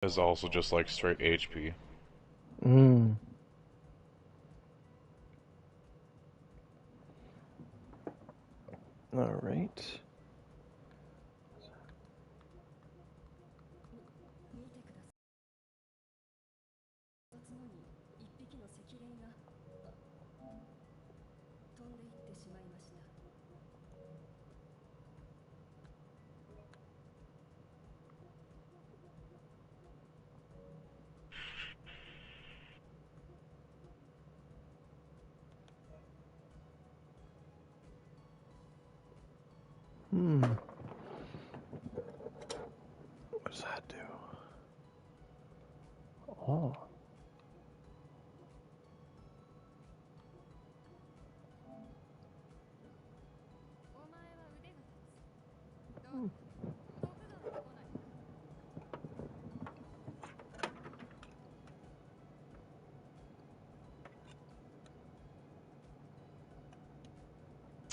is also just like straight HP. Mm. All right. Hmm. What does that do? Oh. Hmm.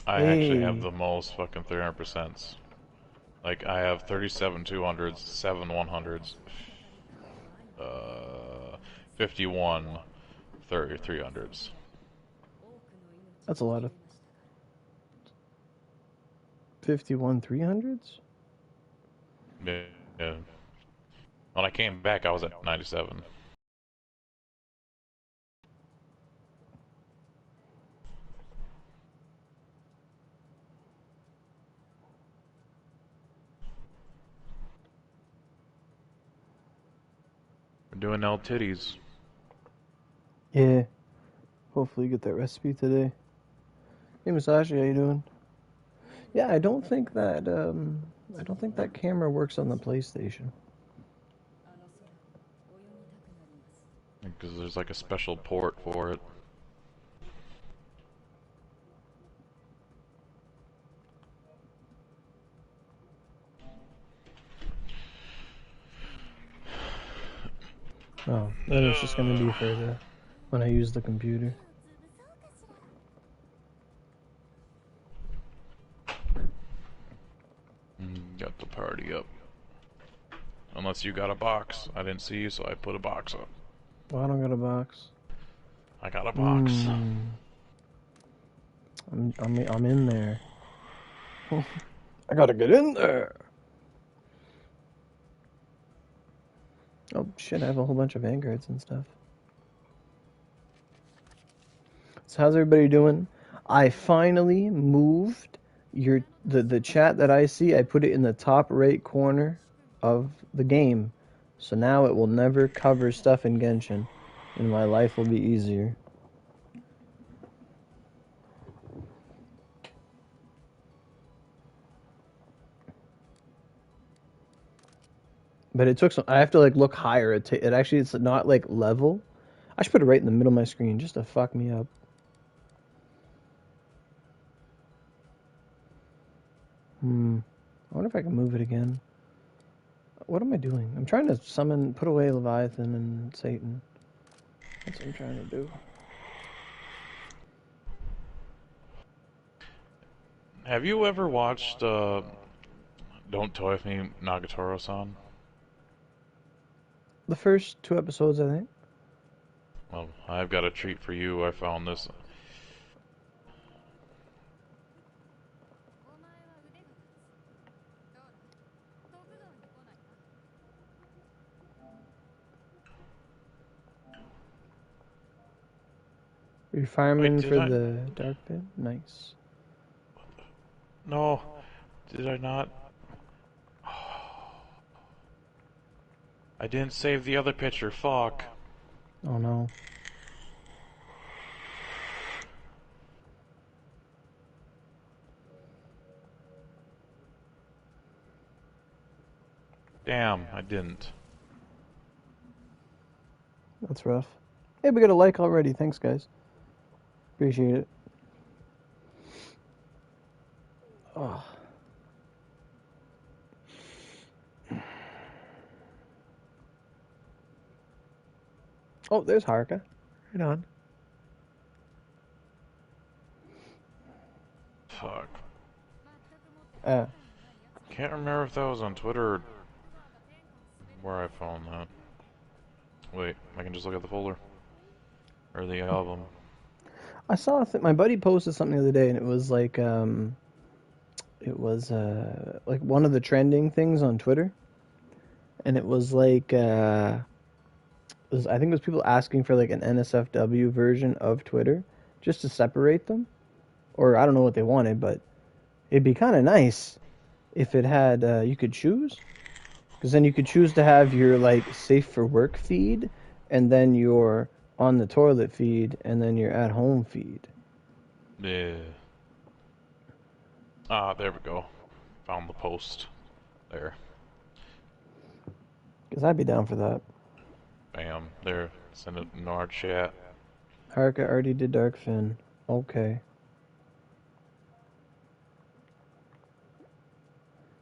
I actually have Hey. the most fucking 300%. Like, I have 37 200s, 7 100s, 51 30 300s. That's a lot of 51 300s? Yeah. When I came back, I was at 97. We're doing LTds. Yeah. Hopefully you get that recipe today. Hey Masashi, how you doing? Yeah, I don't think that camera works on the PlayStation. Because there's like a special port for it. Oh, then it's just gonna be for the when I use the computer. Got the party up. Unless you got a box. I didn't see you, so I put a box up. Well, I don't got a box. I got a box. Hmm. I'm in there. I gotta get in there. Oh shit! I have a whole bunch of vanguards and stuff. So how's everybody doing? I finally moved the chat that I see. I put it in the top right corner of the game, so now it will never cover stuff in Genshin, and my life will be easier. But it took some. I have to like look higher. It actually it's not like level. I should put it right in the middle of my screen just to fuck me up. I wonder if I can move it again. What am I doing? I'm trying to put away Leviathan and Satan. That's what I'm trying to do. Have you ever watched Don't Toy With Me, Nagatoro-san? The first two episodes, I think. Well, I've got a treat for you. I found this. You're Wait, fireman did for I? the dark pit? Nice. No, did I not? I didn't save the other picture. Fuck. Oh no. Damn, I didn't. That's rough. Hey, we got a like already. Thanks, guys. Appreciate it. Oh. Oh, there's Haruka. Right on. Fuck. Uh, Can't remember if that was on Twitter or where I found that. Wait, I can just look at the folder. Or the album. I saw my buddy posted something the other day, and it was like one of the trending things on Twitter, and it was like I think it was people asking for like an NSFW version of Twitter just to separate them, or I don't know what they wanted, but it'd be kind of nice if it had you could choose, because then you could choose to have your like safe for work feed, and then your on the toilet feed, and then your at home feed. Yeah. Ah, there we go. Found the post. There. Because I'd be down for that. Bam. There. Send it in our chat. Haruka already did Darkfin. Okay.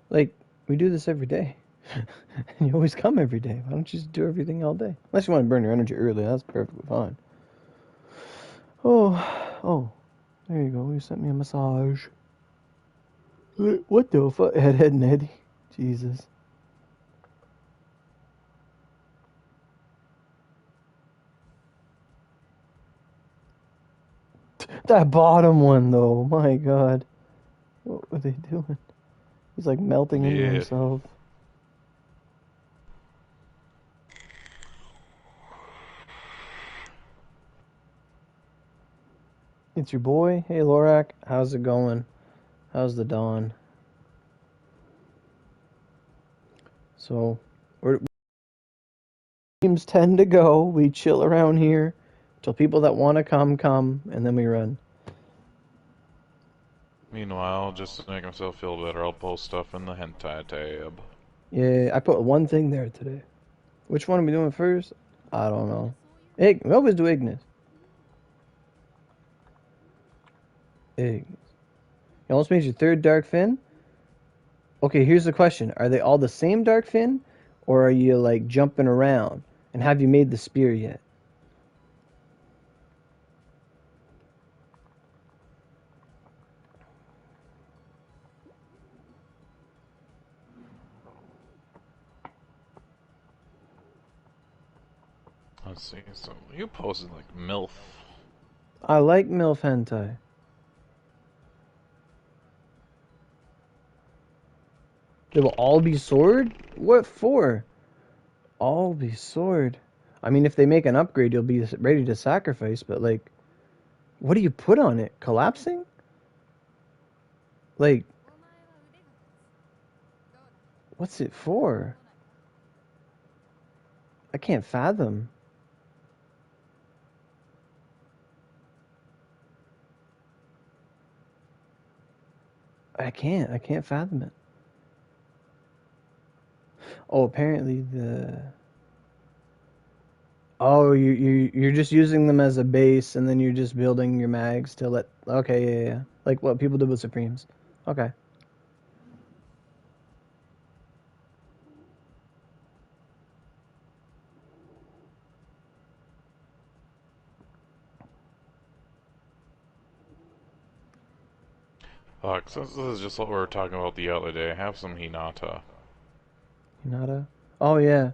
Like, we do this every day. And you always come every day. Why don't you just do everything all day? Unless you want to burn your energy early, that's perfectly fine. Oh, there you go. You sent me a massage. What the fuck? Head and Eddie. Jesus. That bottom one, though. My God. What were they doing? He's like melting into Yeah. himself. It's your boy. Hey, Lorak. How's it going? How's the dawn? So, where teams tend to go. We chill around here till people that want to come, and then we run. Meanwhile, just to make myself feel better, I'll post stuff in the hentai tab. Yeah, I put one thing there today. Which one are we doing first? I don't know. We always do Ignis. Ignis. You almost made your third Dark Fin? Okay, here's the question. Are they all the same Dark Fin? Or are you, like, jumping around? And have you made the spear yet? Let's see, so you posted like MILF. I like MILF hentai. They will all be sword? What for? All be sword. I mean, if they make an upgrade, you'll be ready to sacrifice, but, like, what do you put on it? Collapsing? Like, what's it for? I can't fathom. I can't fathom it. Oh, apparently you're just using them as a base, and then you're just building your mags to let. Okay, yeah. Like what people did with Supremes. Okay. Since this is just what we were talking about the other day, have some Hinata. Hinata. Oh yeah.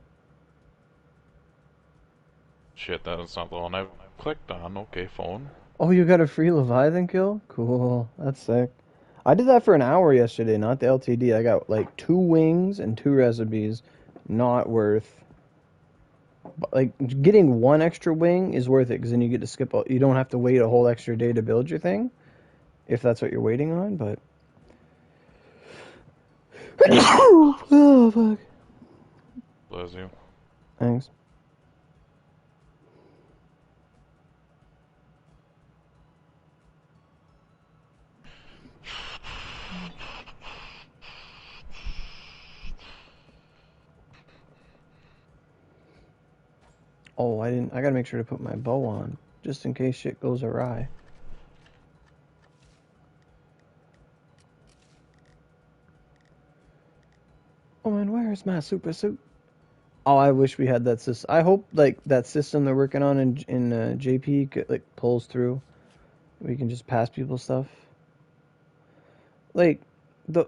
Shit, that's not the one I've clicked on. Okay, phone. Oh, you got a free Leviathan kill? Cool. That's sick. I did that for an hour yesterday, not the LTD. I got like 2 wings and 2 recipes. Not worth. But, like, getting 1 extra wing is worth it because then you get to skip. You don't have to wait a whole extra day to build your thing, if that's what you're waiting on. But oh fuck. Bless you. Thanks. Oh, I didn't. I gotta make sure to put my bow on, just in case shit goes awry. Oh man, where's my super suit? Oh, I wish we had that system. I hope like that system they're working on in JP like pulls through. We can just pass people stuff. Like the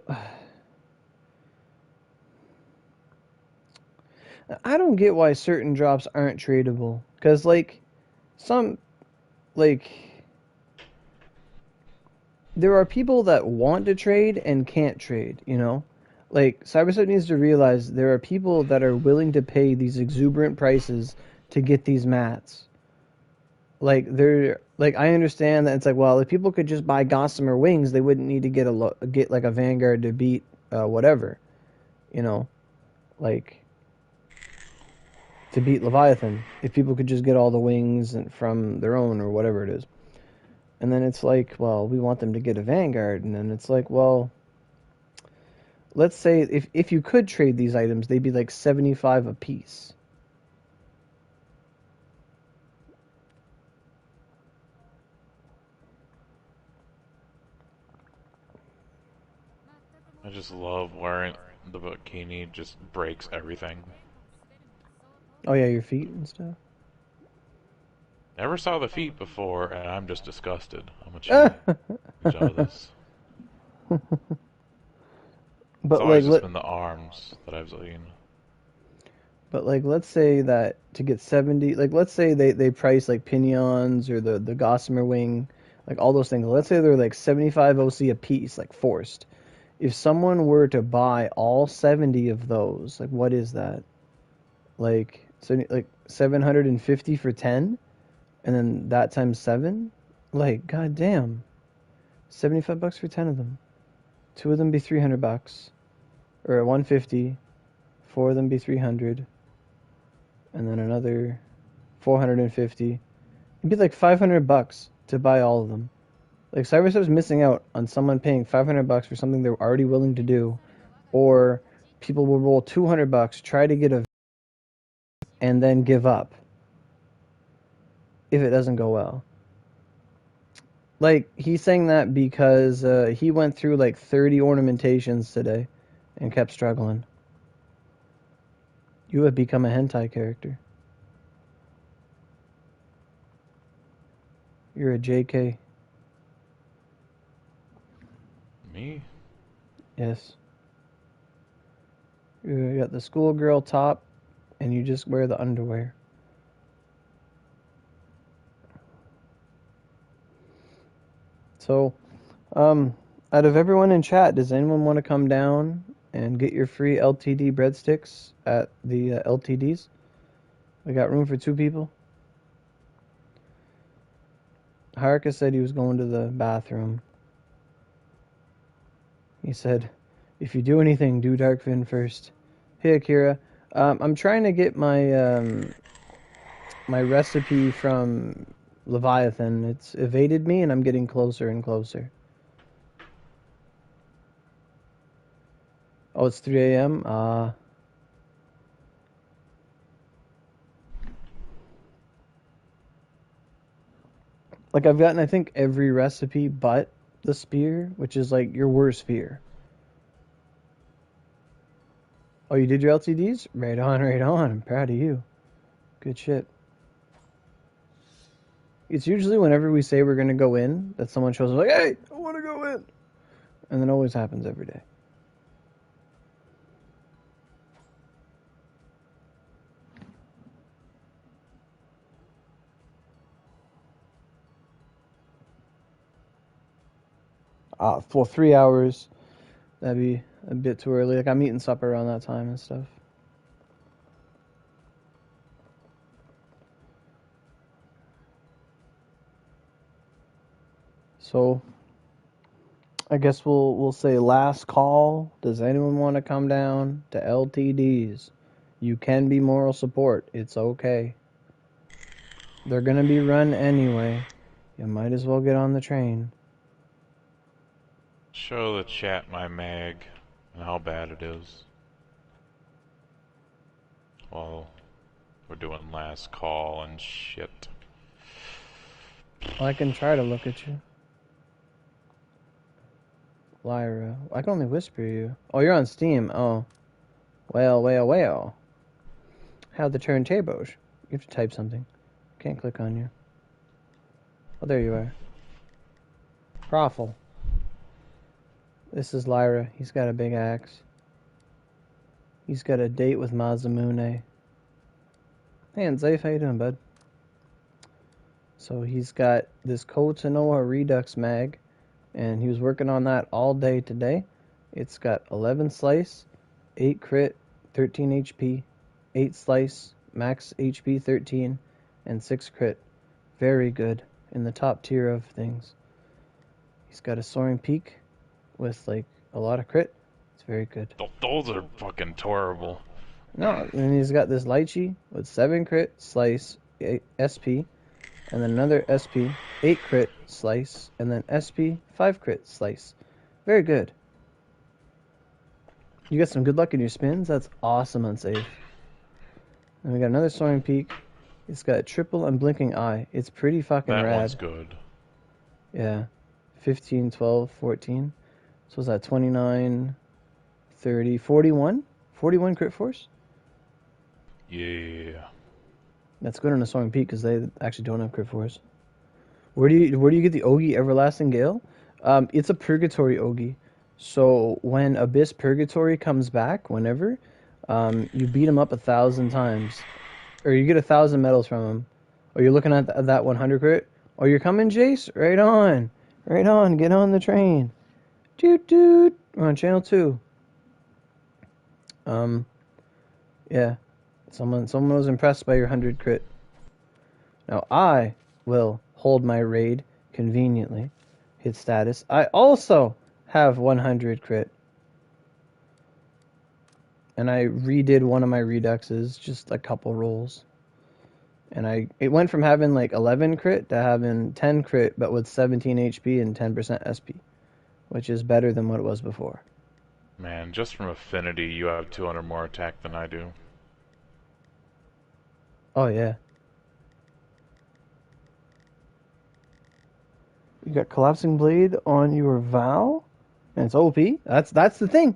I don't get why certain drops aren't tradable. Because, like, some, like, there are people that want to trade and can't trade, you know? Like, Cyberset needs to realize there are people that are willing to pay these exuberant prices to get these mats. Like, I understand that it's like, well, if people could just buy Gossamer wings, they wouldn't need to get like a Vanguard to beat whatever, you know? Like, to beat Leviathan. If people could just get all the wings from their own or whatever it is. And then it's like, well, we want them to get a Vanguard. And then it's like, well, let's say if you could trade these items, they'd be like 75 a piece. I just love wearing the bikini, just breaks everything. Oh yeah, your feet and stuff. Never saw the feet before, and I'm just disgusted. I'm jealous. It's But always just been the arms that I've seen. But like, let's say that to get 70, like let's say they price like pinions or the Gossamer wing, like all those things. Let's say they're like 75 OC a piece, like forced. If someone were to buy all 70 of those, like what is that? Like, so like 750 for 10, and then that times 7, like goddamn, $75 for 10 of them. 2 of them be $300, or 150. 4 of them be 300, and then another 450. It'd be like $500 to buy all of them. Like, Cybersoft's missing out on someone paying $500 for something they're already willing to do, or people will roll $200, try to get a, and then give up if it doesn't go well. Like, he's saying that because he went through like 30 ornamentations today and kept struggling. You have become a hentai character. You're a JK. Me? Yes. You got the schoolgirl top, and you just wear the underwear. So, out of everyone in chat, does anyone want to come down and get your free LTD breadsticks at the LTDs? We got room for 2 people. Haruka said he was going to the bathroom. He said, if you do anything, do Darkfin first. Hey, Akira. I'm trying to get my my recipe from Leviathan. It's evaded me, and I'm getting closer and closer. Oh, it's 3 a.m.? Like, I've gotten, I think, every recipe but the spear, which is, like, your worst fear. Oh, you did your LTDs? Right on, right on. I'm proud of you. Good shit. It's usually whenever we say we're going to go in that someone shows up like, hey, I want to go in. And it always happens every day. For 3 hours, that'd be a bit too early. Like, I'm eating supper around that time and stuff. So, I guess we'll say last call. Does anyone want to come down to LTDs? You can be moral support. It's okay. They're gonna be run anyway. You might as well get on the train. Show the chat my mag and how bad it is. Well, we're doing last call and shit. Well, I can try to look at you. Lyra. I can only whisper you. Oh, you're on Steam. Oh. Well. How the turntables. You have to type something. Can't click on you. Oh, there you are. Proffle. This is Lyra. He's got a big axe. He's got a date with Mazamune. Hey, and Zaif, how you doing, bud? So he's got this Kotanoa Redux mag, and he was working on that all day today. It's got 11 slice, 8 crit, 13 HP, 8 slice, max HP 13, and 6 crit. Very good, in the top tier of things. He's got a Soaring Peak with like a lot of crit. It's very good. Those are fucking terrible. No, and he's got this Lychee with 7 crit, slice, 8 SP, and then another SP, 8 crit, slice, and then SP, 5 crit, slice. Very good. You got some good luck in your spins. That's awesome on safe. And we got another Soaring Peak. It's got triple Unblinking Eye. It's pretty fucking That rad. one's good. Yeah. 15, 12, 14. So was that 29, 30, 41? 41 crit force? Yeah. That's good on a Soaring Peak because they actually don't have crit force. Where do you get the Ogi Everlasting Gale? It's a Purgatory Ogi. So when Abyss Purgatory comes back, whenever, you beat him up 1,000 times, or you get 1,000 medals from him, or you're looking at that 100 crit, or you're coming, Jace, right on, get on the train, doot. We're on channel 2. Yeah, someone was impressed by your 100 crit. Now I will hold my raid conveniently. Hit status. I also have 100 crit. And I redid one of my reduxes, just a couple rolls. And it went from having like 11 crit to having 10 crit, but with 17 HP and 10% SP, which is better than what it was before. Man, just from affinity, you have 200 more attack than I do. Oh yeah. You got Collapsing Blade on your Vow, and it's OP. That's the thing.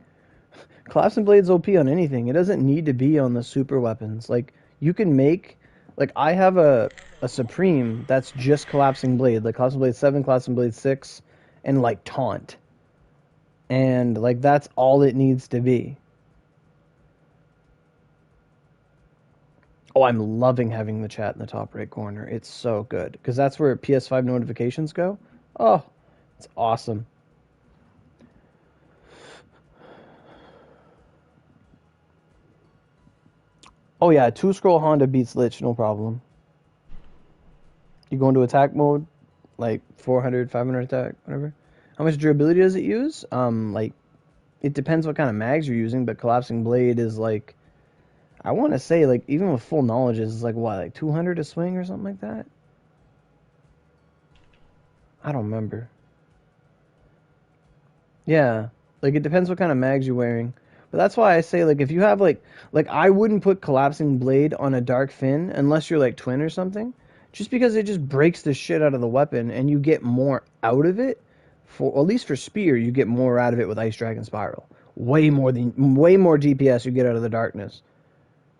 Collapsing Blade's OP on anything. It doesn't need to be on the super weapons. Like, you can make... Like, I have a Supreme that's just Collapsing Blade. Like, Collapsing Blade 7, Collapsing Blade 6, and, like, Taunt. And, like, that's all it needs to be. Oh, I'm loving having the chat in the top right corner. It's so good. Because that's where PS5 notifications go. Oh, it's awesome. Oh yeah, 2-scroll Honda beats Lich, no problem. You go into attack mode, like 400, 500 attack, whatever. How much durability does it use? Like, it depends what kind of mags you're using, but Collapsing Blade is like, I want to say, like, even with full knowledge, is like, what, like 200 a swing or something like that? I don't remember. Yeah, like, it depends what kind of mags you're wearing. But that's why I say, like, if you have, like, I wouldn't put Collapsing Blade on a Dark Fin unless you're, like, Twin or something. Just because it just breaks the shit out of the weapon, and you get more out of it. At least for Spear, you get more out of it with Ice Dragon Spiral. Way more DPS you get out of the Darkness.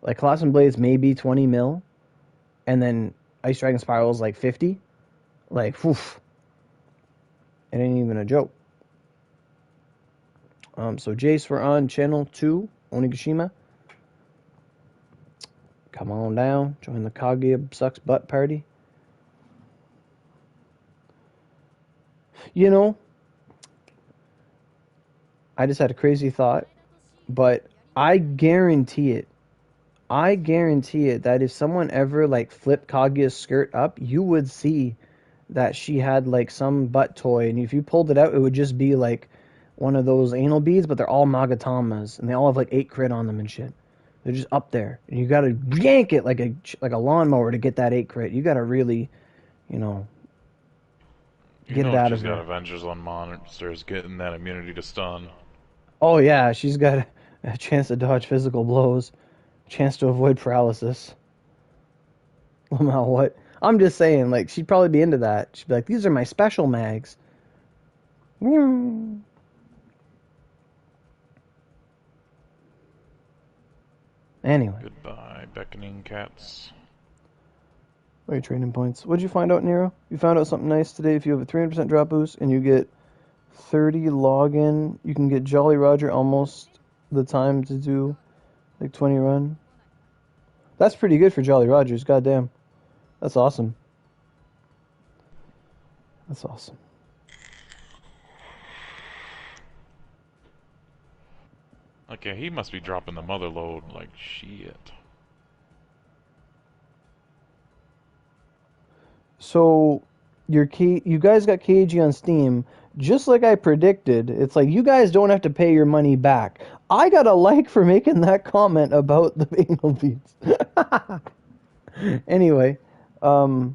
Like, Collapsing Blade's maybe 20 mil, and then Ice Dragon Spiral is, like, 50. Like, woof. It ain't even a joke. So Jace, we're on channel 2, Onigashima. Come on down, join the Kaguya Sucks Butt party. You know, I just had a crazy thought, but I guarantee it that if someone ever, like, flipped Kaguya's skirt up, you would see that she had, like, some butt toy, and if you pulled it out, it would just be, like, one of those anal beads, but they're all Magatamas, and they all have, like, 8 crit on them and shit. They're just up there, and you gotta yank it like a lawnmower to get that 8 crit. You gotta really, get it out of she's her. got Avengers on monsters getting that immunity to stun. Oh yeah, she's got a chance to dodge physical blows, chance to avoid paralysis. Lamau, what? I'm just saying, like, she'd probably be into that. She'd be like, these are my special mags. Anyway. Goodbye, beckoning cats. Wait, training points. What'd you find out, Nero? You found out something nice today. If you have a 300% drop boost and you get 30 login, you can get Jolly Roger almost the time to do, like, 20 run. That's pretty good for Jolly Rogers. Goddamn. That's awesome. That's awesome. Okay, he must be dropping the mother load like shit. So you guys got KG on Steam, just like I predicted. It's like you guys don't have to pay your money back. I got a like for making that comment about the anal beads. Anyway, what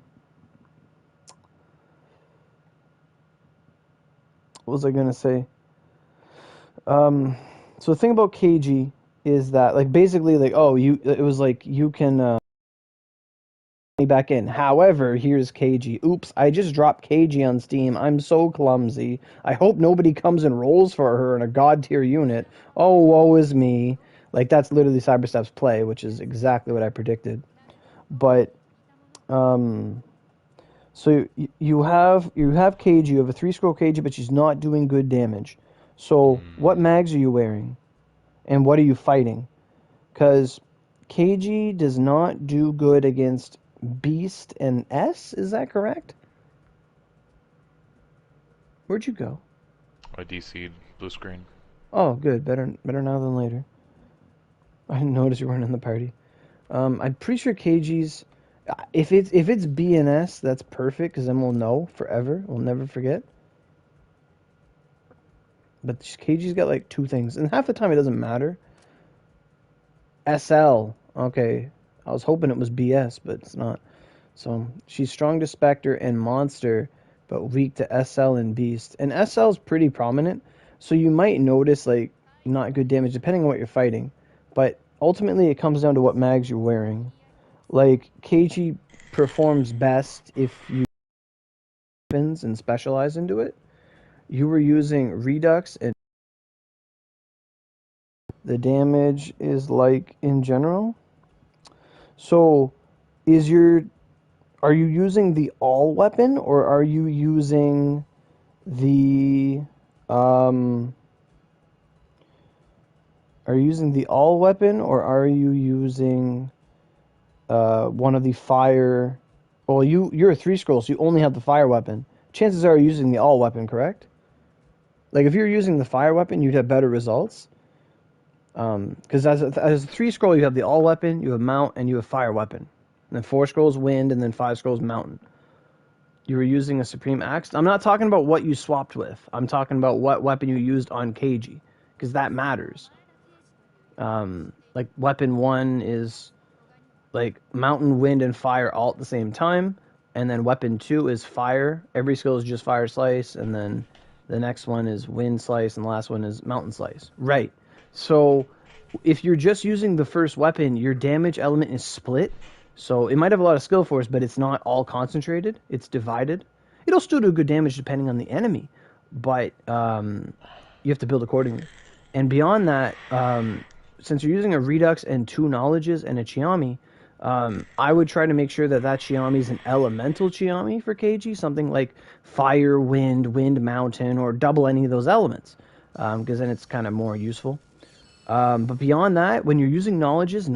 was I gonna say? So the thing about KG is that like basically like it was like you can back in. However, here's KG. Oops, I just dropped KG on Steam. I'm so clumsy. I hope nobody comes and rolls for her in a god tier unit. Oh, woe is me. Like that's literally Cyberstep's play, which is exactly what I predicted. But so you have KG, you have a 3-scroll KG, but she's not doing good damage. So what mags are you wearing? And what are you fighting? Because KG does not do good against Beast and S, is that correct? Where'd you go? I DC'd blue screen. Oh, good. Better now than later. I didn't notice you weren't in the party. I'm pretty sure KG's... If it's B and S, that's perfect, because then we'll know forever. We'll never forget. But KG's got like 2 things, and half the time it doesn't matter. SL. Okay. I was hoping it was BS, but it's not. So she's strong to Spectre and Monster, but weak to SL and Beast. And SL is pretty prominent, so you might notice like not good damage depending on what you're fighting. But ultimately, it comes down to what mags you're wearing. Like KG performs best if you weapons and specialize into it. You were using Redux, and the damage is like in general. So, are you using the all weapon, or are you using the are you using the all weapon, or are you using one of the fire? Well, you're a 3-scroll, so you only have the fire weapon. Chances are you're using the all weapon, correct? Like if you're using the fire weapon, you'd have better results. Because as a 3-scroll, you have the all weapon, you have mount, and you have fire weapon. And then 4 scrolls wind, and then 5 scrolls mountain. You were using a supreme axe. I'm not talking about what you swapped with. I'm talking about what weapon you used on KG, because that matters. Like weapon 1 is like mountain, wind, and fire all at the same time, and then weapon 2 is fire. Every skill is just fire slice, and then the next one is wind slice, and the last one is mountain slice. Right. So if you're just using the first weapon, your damage element is split. So it might have a lot of skill force, but it's not all concentrated. It's divided. It'll still do good damage depending on the enemy, but you have to build accordingly. And beyond that, since you're using a Redux and 2 knowledges and a Chiami, I would try to make sure that Chiami is an elemental Chiami for KG, something like fire, wind, mountain, or double any of those elements, because then it's kind of more useful. But beyond that, when you're using knowledges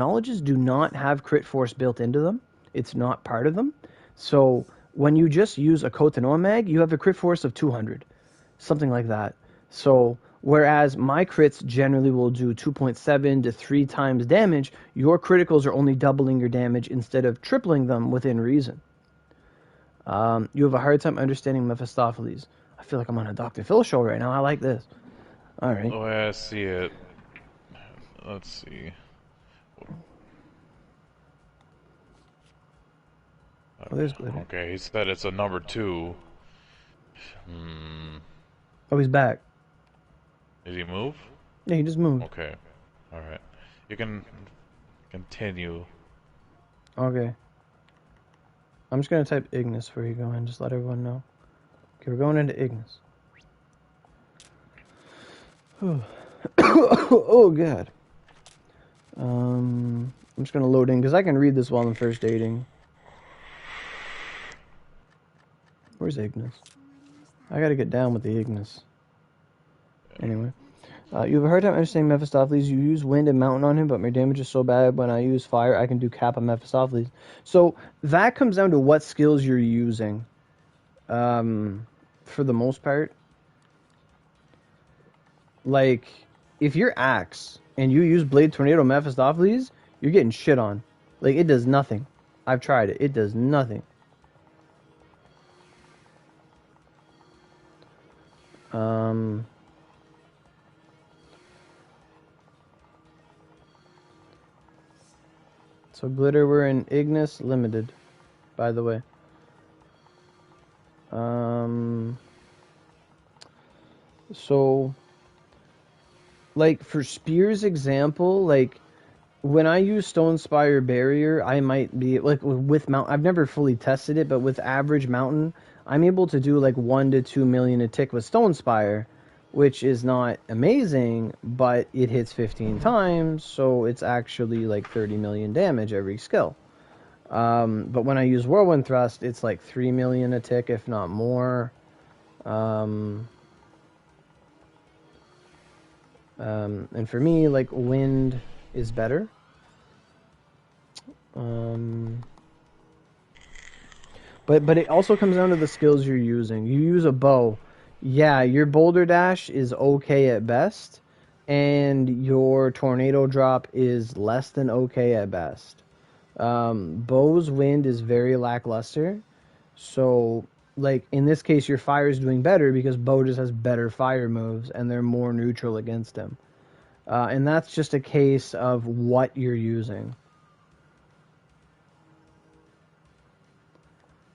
do not have crit force built into them. It's not part of them. So when you just use a Kotonoa mag, you have a crit force of 200, something like that. So whereas my crits generally will do 2.7 to 3 times damage, your criticals are only doubling your damage instead of tripling them within reason. You have a hard time understanding Mephistopheles. I feel like I'm on a Dr. Phil show right now. I like this. All right. Oh, I see it. Let's see. Oh, there's glitter. Okay, he said it's a number 2. Oh, he's back. Did he move? Yeah, he just moved. Okay. Alright. You can continue. Okay. I'm just going to type Ignis before you go in. Just let everyone know. Okay, we're going into Ignis. Oh, God. I'm just going to load in because I can read this while I'm first dating. Where's Ignis? I got to get down with the Ignis. Anyway. You have a hard time understanding Mephistopheles. You use wind and mountain on him, but my damage is so bad when I use fire, I can do cap on Mephistopheles. So that comes down to what skills you're using. For the most part. Like, if you're Axe and you use Blade Tornado Mephistopheles, you're getting shit on. Like, it does nothing. I've tried it. It does nothing. So Glitter, we're in Ignis Limited, by the way. So, like, for Spear's example, like, when I use Stone Spire Barrier, I might be, like, with Mount, I've never fully tested it, but with average Mountain, I'm able to do, like, 1 to 2 million a tick with Stone Spire, which is not amazing, but it hits 15 times, so it's actually, like, 30 million damage every skill. But when I use Whirlwind Thrust, it's, like, 3 million a tick, if not more. And for me, like, Wind is better. But it also comes down to the skills you're using. You use a bow. Yeah, your Boulder Dash is okay at best, and your Tornado Drop is less than okay at best. Bow's Wind is very lackluster, so, like, in this case, your fire is doing better because Bow just has better fire moves, and they're more neutral against him. And that's just a case of what you're using.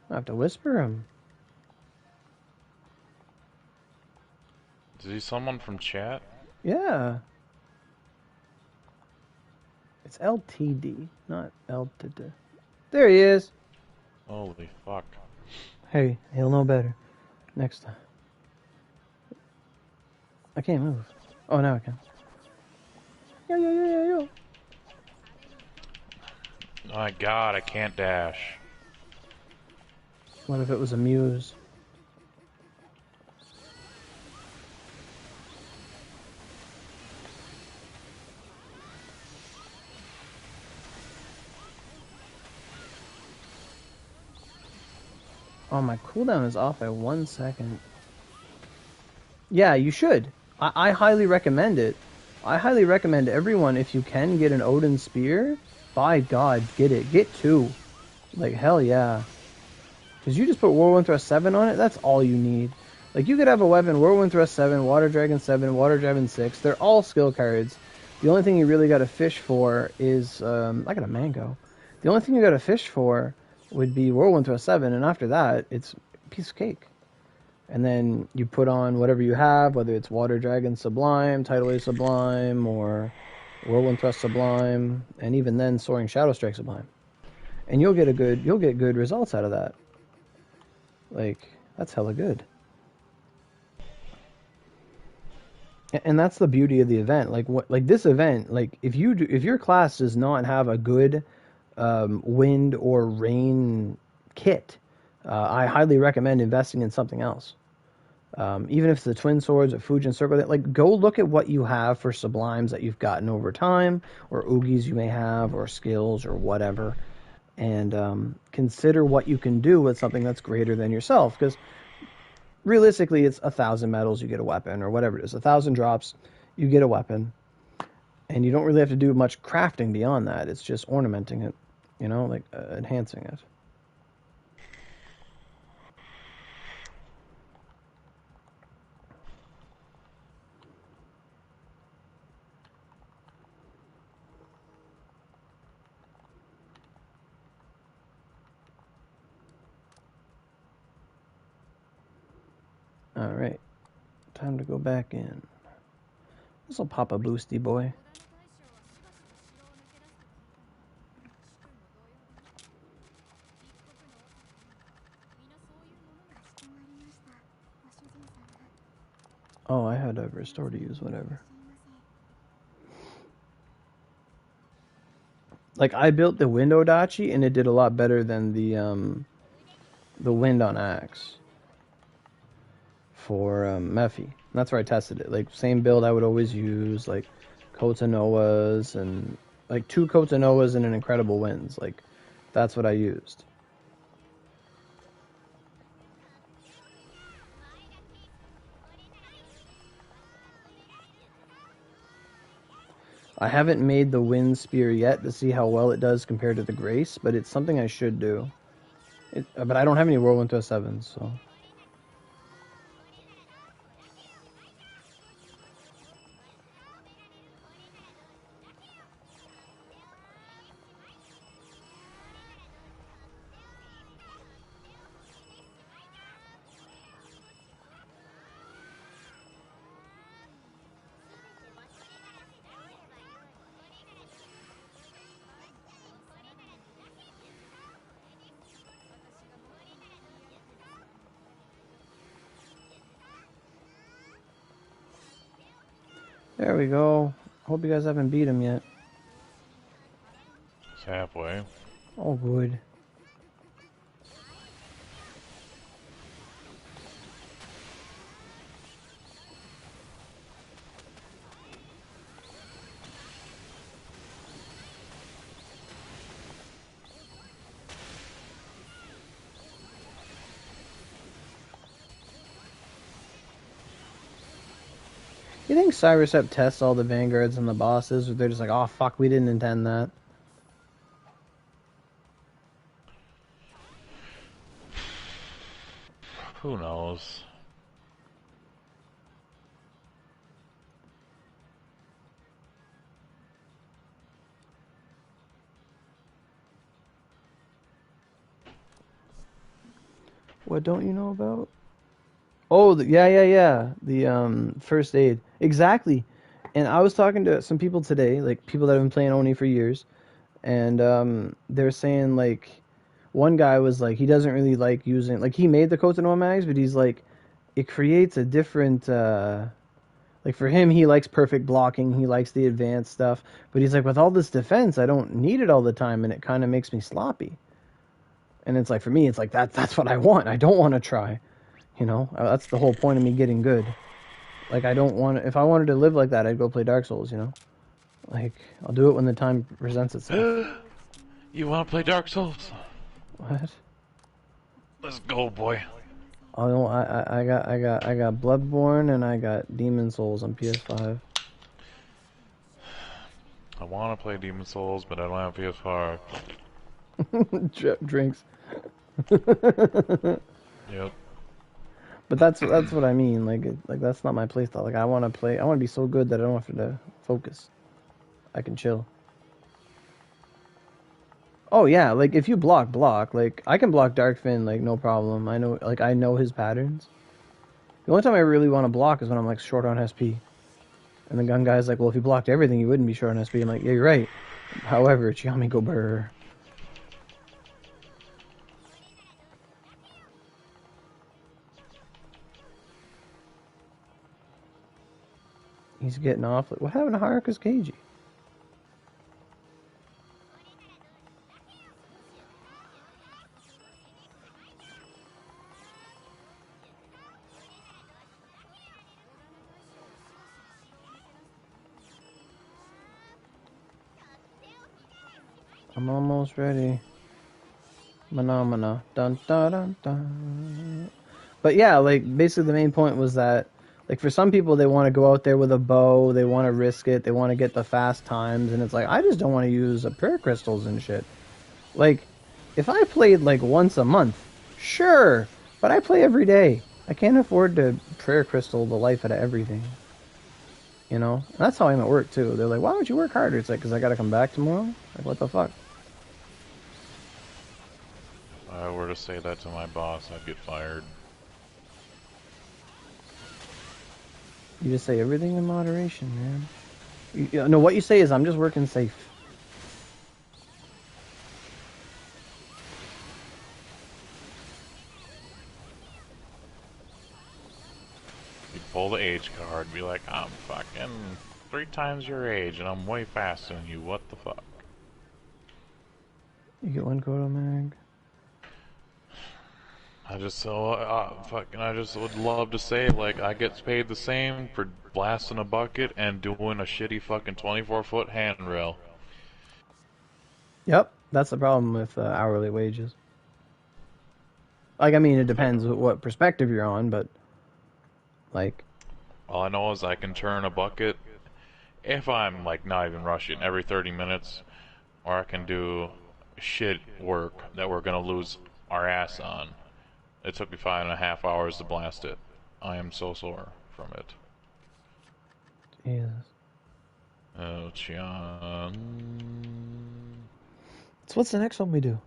I have to whisper him. Is he someone from chat? Yeah. It's LTD, not LTD. There he is. Holy fuck. Hey, he'll know better next time. I can't move. Oh, now I can. Yo. My god, I can't dash. What if it was a muse? Oh, my cooldown is off by 1 second. Yeah, you should. I highly recommend it. I highly recommend everyone, if you can get an Odin Spear, by God, get it. Get 2. Like, hell yeah. Because you just put Whirlwind Thrust 7 on it, that's all you need. Like, you could have a weapon, Whirlwind Thrust 7, Water Dragon 7, Water Dragon 6. They're all skill cards. The only thing you really got to fish for is... I got a mango. The only thing you got to fish for would be Whirlwind Thrust 7, and after that, it's a piece of cake. And then you put on whatever you have, whether it's Water Dragon Sublime, Tidal Wave Sublime, or Whirlwind Thrust Sublime, and even then Soaring Shadow Strike Sublime. And you'll get good results out of that. Like, that's hella good. And that's the beauty of the event. Like this event, like if your class does not have a good wind or rain kit, I highly recommend investing in something else. Even if it's the Twin Swords or Fujin Circle, like, go look at what you have for sublimes that you've gotten over time, or Oogis you may have, or skills, or whatever, and consider what you can do with something that's greater than yourself. Because realistically, it's 1,000 medals, you get a weapon, or whatever it is. 1,000 drops, you get a weapon, and you don't really have to do much crafting beyond that. It's just ornamenting it, you know, like enhancing it. Alright, time to go back in. This'll pop a boosty boy. Oh, I had a restore to use, whatever. Like, I built the window dachi, and it did a lot better than the wind on axe for Mephi. And that's where I tested it. Like, same build I would always use, like, Kotanoas and, like, 2 Kotanoas and an Incredible Winds. Like, that's what I used. I haven't made the Wind Spear yet to see how well it does compared to the Grace, but it's something I should do. But I don't have any Whirlwind 7s, so... There we go. Hope you guys haven't beat him yet. It's halfway. Oh, good. You think Cyrus Up tests all the vanguards and the bosses, or they're just like, oh fuck, we didn't intend that? Who knows? What don't you know about? Oh, yeah. The first aid. Exactly. And I was talking to some people today, like people that have been playing Oni for years, and they're saying like one guy was like he doesn't really like using like he made the Kotanoa mags, but he's like it creates a different like for him he likes perfect blocking, he likes the advanced stuff, but he's like with all this defense I don't need it all the time and it kind of makes me sloppy. And it's like for me it's like that's what I want. I don't want to try. You know, that's the whole point of me getting good. Like, I don't want to... If I wanted to live like that, I'd go play Dark Souls, you know? Like, I'll do it when the time presents itself. You want to play Dark Souls? What? Let's go, boy. Oh, no, I got Bloodborne and I got Demon Souls on PS5. I want to play Demon Souls, but I don't have PS5. Drinks. Yep. But that's what I mean. Like that's not my playstyle. Like I want to play. I want to be so good that I don't have to focus. I can chill. Oh yeah, like if you block, like I can block Darkfin like no problem. I know his patterns. The only time I really want to block is when I'm like short on SP. And the gun guy's like, well, if you blocked everything, you wouldn't be short on SP. I'm like, yeah, you're right. However, Chiami go burr. He's getting off. Like, what happened to Haruka's Keiji? I'm almost ready. Mana. Dun dun dun dun. But yeah, like basically the main point was that like for some people they want to go out there with a bow, they want to risk it, they want to get the fast times, and it's like I just don't want to use prayer crystals and shit. Like if I played like once a month, sure, but I play every day. I can't afford to prayer crystal the life out of everything. You know? And that's how I'm at work too. They're like, why don't you work harder? It's like, because I got to come back tomorrow? Like, what the fuck? If I were to say that to my boss, I'd get fired. You just say everything in moderation, man. No, what you say is, I'm just working safe. You'd pull the age card, be like, I'm fucking 3 times your age, and I'm way faster than you, what the fuck? You get one Kodo mag. I just so fucking. I just would love to say like I get paid the same for blasting a bucket and doing a shitty fucking 24-foot handrail. Yep, that's the problem with hourly wages. Like, I mean, it Like, depends what perspective you're on, but like, all I know is I can turn a bucket if I'm like not even rushing every 30 minutes, or I can do shit work that we're gonna lose our ass on. It took me 5.5 hours to blast it. I am so sore from it. Jesus. Oh, Chian. So what's the next one we do?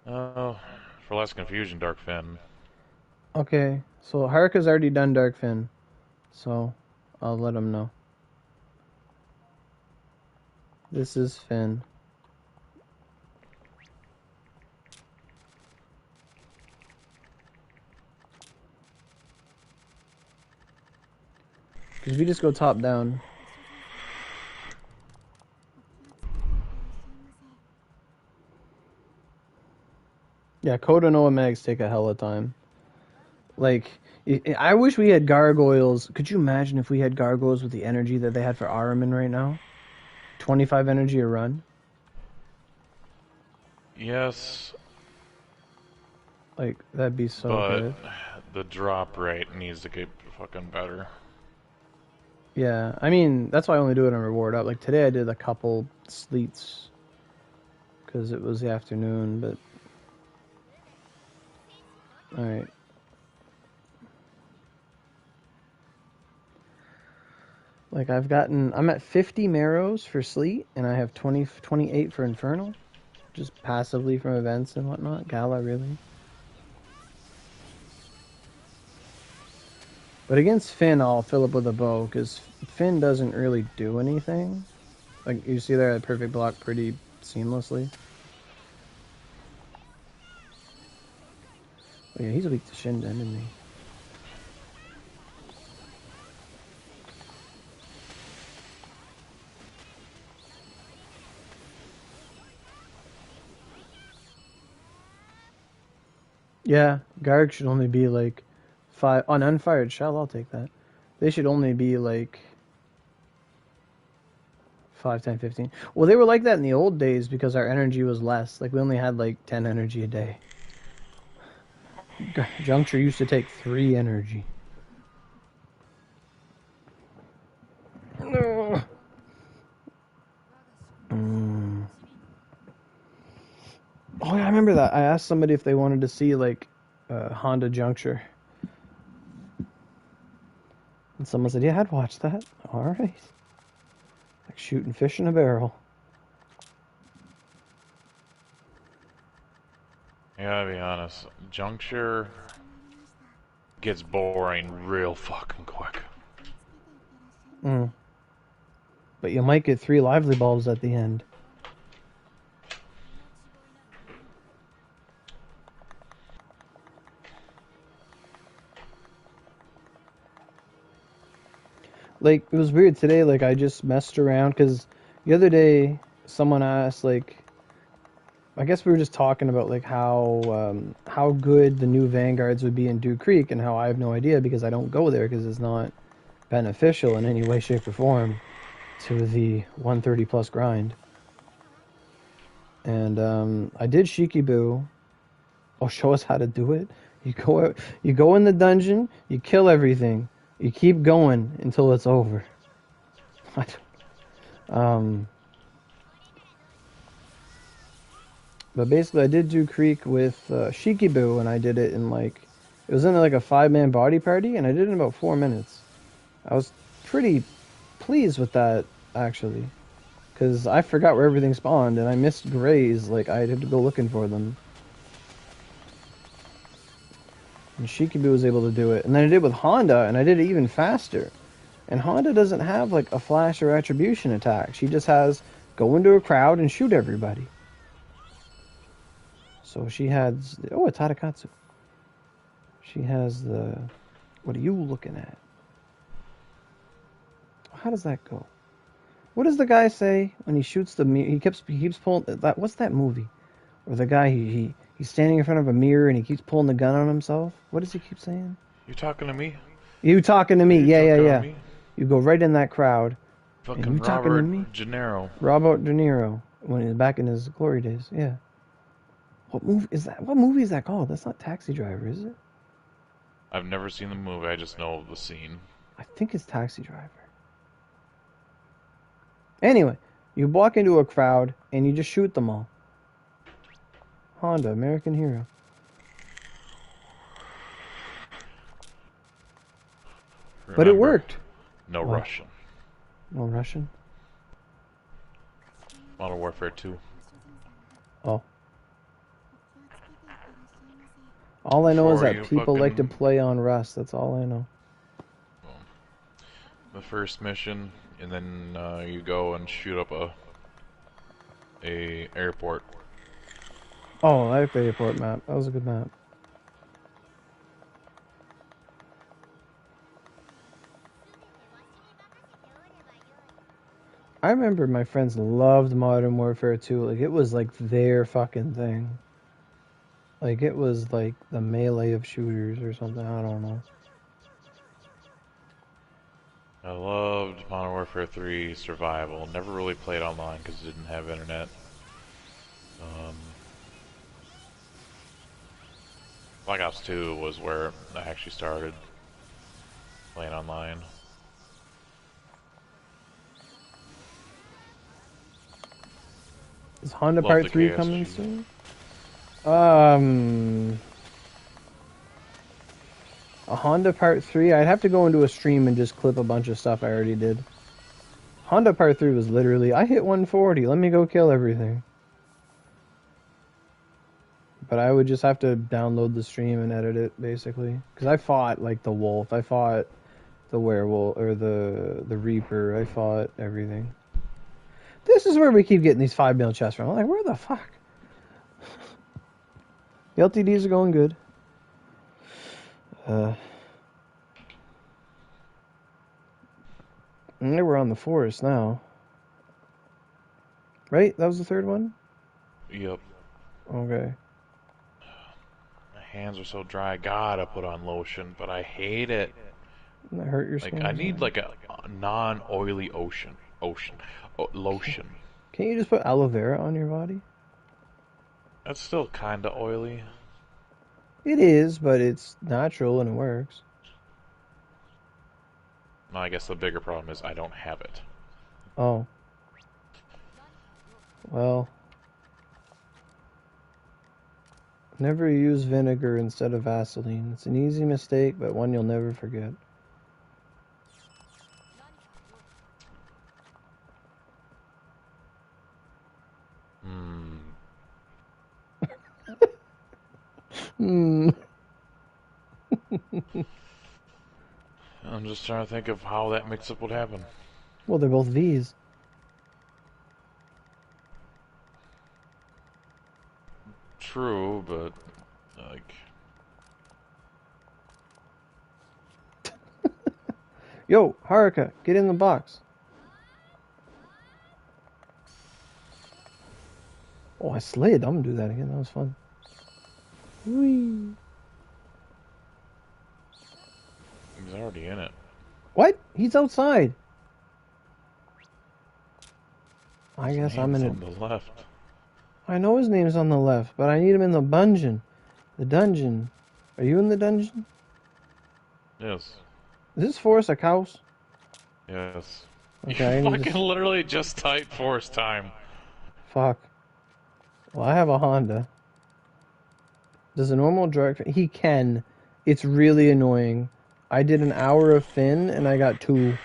Oh, for less confusion, Dark Finn. Okay, so Haruka's already done Darkfin, so I'll let him know. This is Finn. Because if you just go top down. Yeah, Kodo Noah Mags take a hell of time. Like, I wish we had gargoyles. Could you imagine if we had gargoyles with the energy that they had for Aramin right now? 25 energy a run? Yes, Like, that'd be so but good. the drop rate needs to get fucking better. Yeah, I mean, that's why I only do it on reward up. Like, today I did a couple sleets because it was the afternoon, but... Alright. Like, I'm at 50 marrows for sleet, and I have 28 for infernal. Just passively from events and whatnot. Gala, really. But against Finn, I'll fill up with a bow, because Finn doesn't really do anything. Like, you see there, a perfect block pretty seamlessly. Oh yeah, he's weak to Shinden, isn't he? Yeah, Garg should only be like 5... On Unfired Shell, I'll take that. They should only be like 5, 10, 15. Well, they were like that in the old days because our energy was less. Like, we only had like 10 energy a day. Juncture used to take 3 energy. No. Oh yeah, I remember that. I asked somebody if they wanted to see like Honda Juncture, and someone said, "Yeah, I'd watch that." All right, like shooting fish in a barrel. I gotta be honest, Juncture gets boring real fucking quick. Mm. But you might get 3 lively bulbs at the end. Like, it was weird today. Like, I just messed around because the other day someone asked, like, I guess we were just talking about like how good the new Vanguards would be in Dew Creek, and how I have no idea because I don't go there because it's not beneficial in any way, shape, or form to the 130 plus grind. And I did Shikibu. Oh, show us how to do it. You go in the dungeon, you kill everything, you keep going until it's over. um, but basically, I did do Creek with Shikibu, and I did it in like it was in like a 5-man body party, and I did it in about 4 minutes. I was pretty pleased with that actually, because I forgot where everything spawned, and I missed grays. Like I had to go looking for them. And Shikibu was able to do it. And then I did with Honda, and I did it even faster. And Honda doesn't have like a flash or attribution attack. She just has go into a crowd and shoot everybody. So she has... Oh, a Tadakatsu. She has the... What are you looking at? How does that go? What does the guy say when he shoots the... He keeps pulling... What's that movie? Where the guy, he He's standing in front of a mirror and he keeps pulling the gun on himself. What does he keep saying? You talking to me? You talking to Are me? you Yeah, yeah, talking to yeah. me? You go right in that crowd. And Fucking you talking to Robert me? Gennaro. Robert De Niro when he's back in his glory days. Yeah. What movie is that? What movie is that called? That's not Taxi Driver, is it? I've never seen the movie, I just know the scene. I think it's Taxi Driver. Anyway, you walk into a crowd and you just shoot them all. Honda, American Hero. But it Remember, worked. no What? Russian. No Russian? Modern Warfare 2. Oh. All I know is Before that you people like to fucking... play on Rust. That's all I know. The first mission, and then you go and shoot up a airport. Oh, I like the airport map. That was a good map. I remember my friends loved Modern Warfare 2. Like, it was like their fucking thing. Like, it was like the melee of shooters or something. I don't know. I loved Modern Warfare 3 Survival. Never really played online because it didn't have internet. Black Ops 2 was where I actually started playing online. Is Honda Love Part the 3 coming KSG. soon? A Honda Part 3? I'd have to go into a stream and just clip a bunch of stuff I already did. Honda Part 3 was literally, I hit 140, let me go kill everything. But I would just have to download the stream and edit it, basically. Because I fought, like, the wolf, I fought the werewolf, or the reaper, I fought everything. This is where we keep getting these 5 mil chests from. I'm like, where the fuck? The LTDs are going good. We're on the forest now. Right? That was the third one? Yep. Okay. My hands are so dry. I gotta put on lotion, but I hate it. That hurt your skin? Like, I need like a non-oily lotion. Can't you just put aloe vera on your body? That's still kinda oily. It is, but it's natural and it works. No, I guess the bigger problem is I don't have it. Oh. Well. Never use vinegar instead of Vaseline. It's an easy mistake, but one you'll never forget. I'm just trying to think of how that mix-up would happen. Well, they're both V's. True, but like, Yo, Haruka, get in the box. Oh, I slid. I'm gonna do that again. That was fun. Whee. he's already in it. What? He's outside. I His guess I'm name's in on it. the left. I know his name's on the left, but I need him in the dungeon. The dungeon. Are you in the dungeon? Yes. Is this forest a house? Yes. Okay, You I need fucking to... literally just typed forest time. Fuck. Well, I have a Honda. Does a normal director... He can. It's really annoying. I did an hour of Finn, and I got 2.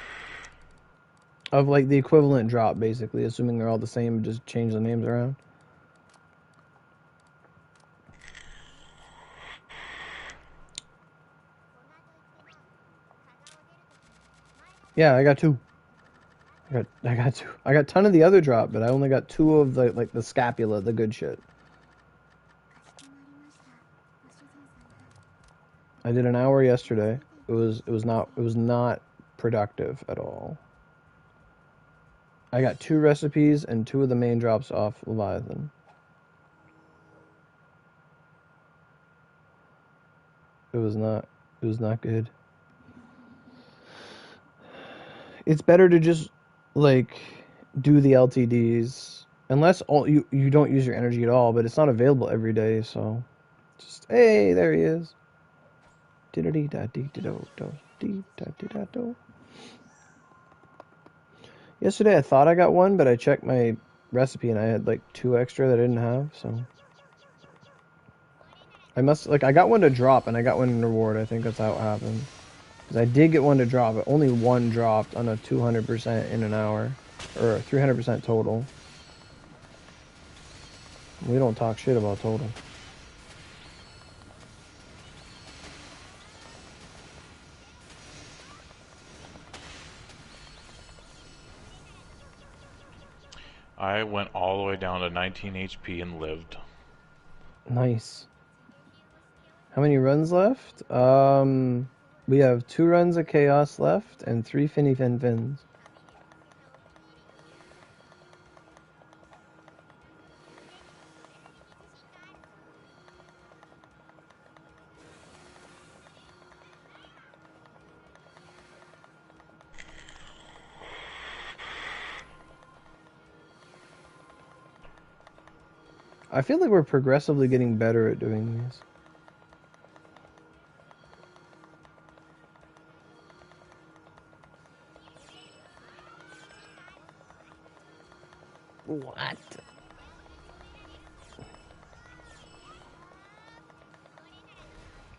Of, like, the equivalent drop, basically. Assuming they're all the same, just change the names around. Yeah, I got 2. I got 2. I got a ton of the other drop, but I only got 2 of the, like, the scapula, the good shit. I did an hour yesterday. It was not productive at all. I got 2 recipes and 2 of the main drops off Leviathan. It was not. It was not good. It's better to just like do the LTDs unless you don't use your energy at all, but it's not available every day, so just hey, there he is. Yesterday I thought I got one, but I checked my recipe and I had like 2 extra that I didn't have, so I must I got one to drop and I got one in reward. I think that's how it happened. Because I did get one to drop, but only one dropped on a 200% in an hour. Or 300% total. We don't talk shit about total. I went all the way down to 19 HP and lived. Nice. How many runs left? We have 2 runs of Chaos left and 3 Finny Fin Fins. I feel like we're progressively getting better at doing these. What?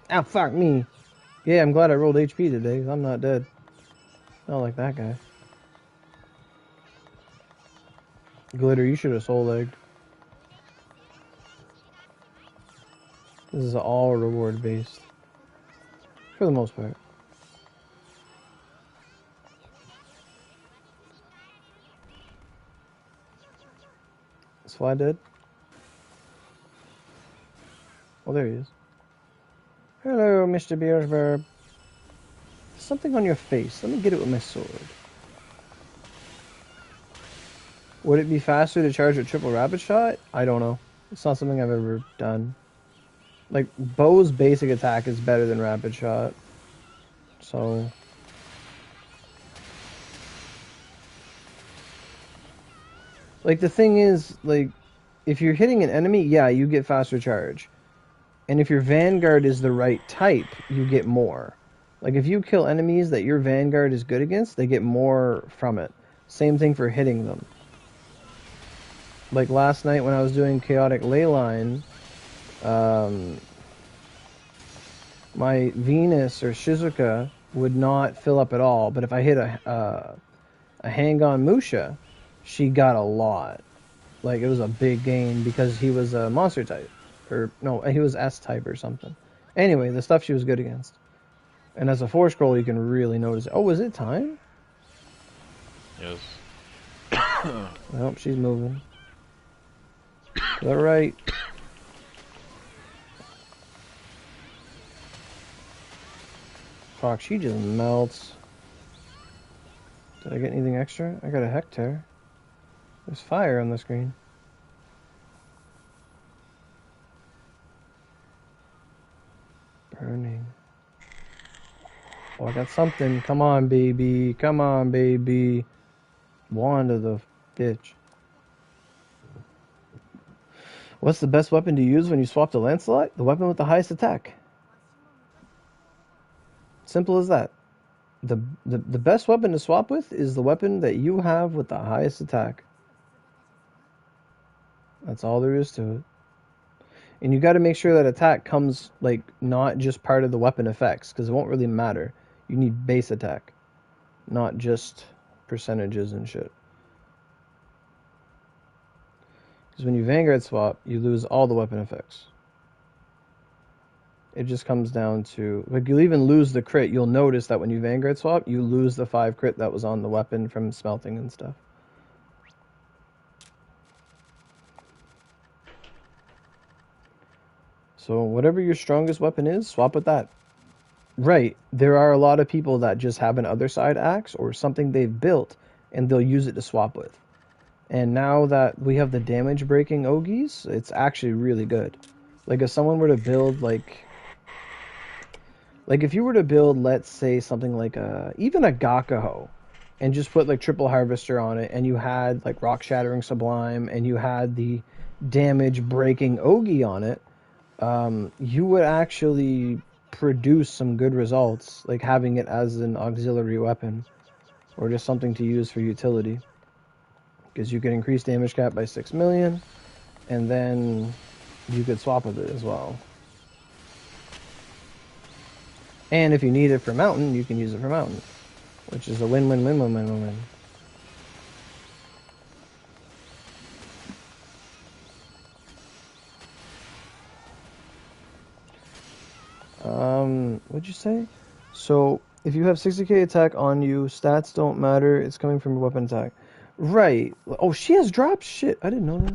Ah, fuck me. Yeah, I'm glad I rolled HP today, 'cause I'm not dead. Not like that guy. Glitter, you should have soul-egged. This is all reward-based. For the most part. Is Fly dead? Oh, there he is. Hello, Mr. Beersburg. There's something on your face. Let me get it with my sword. Would it be faster to charge with triple rapid shot? I don't know. It's not something I've ever done. Like, Bow's basic attack is better than rapid shot. So... like, the thing is, like, if you're hitting an enemy, yeah, you get faster charge. And if your Vanguard is the right type, you get more. Like, if you kill enemies that your Vanguard is good against, they get more from it. Same thing for hitting them. Like, last night when I was doing Chaotic Leyline, my Venus or Shizuka would not fill up at all. But if I hit a Hang-On Musha, she got a lot. Like, it was a big gain because he was a monster type. Or, no, he was S-type or something. Anyway, the stuff she was good against. And as a 4-scroll, you can really notice it. Oh, is it time? Yes. Nope, she's moving. To the right. Fuck, she just melts. Did I get anything extra? I got a Hectare. There's fire on the screen. Burning. Oh, I got something. Come on, baby. Come on, baby. Wand of the bitch. What's the best weapon to use when you swap to Lancelot? The weapon with the highest attack. Simple as that. The best weapon to swap with is the weapon that you have with the highest attack. That's all there is to it. And you got to make sure that attack comes, like, not just part of the weapon effects, because it won't really matter. You need base attack, not just percentages and shit. Because when you Vanguard swap, you lose all the weapon effects. It just comes down to, like, you'll even lose the crit. You'll notice that when you Vanguard swap, you lose the 5 crit that was on the weapon from smelting and stuff. So whatever your strongest weapon is, swap with that. Right, there are a lot of people that just have an other side axe or something they've built, and they'll use it to swap with. And now that we have the damage breaking Ogies, it's actually really good. Like, if someone were to build, like, Like if you were to build, let's say something like even a Gakaho, and just put like triple harvester on it, and you had like rock shattering sublime, and you had the damage breaking Ogi on it, you would actually produce some good results, like having it as an auxiliary weapon, or just something to use for utility, because you can increase damage cap by 6 million, and then you could swap with it as well. And if you need it for mountain, you can use it for mountain, which is a win-win-win-win-win-win-win. What'd you say? So, if you have 60k attack on you, stats don't matter, it's coming from your weapon attack. Right. Oh, she has drops? Shit, I didn't know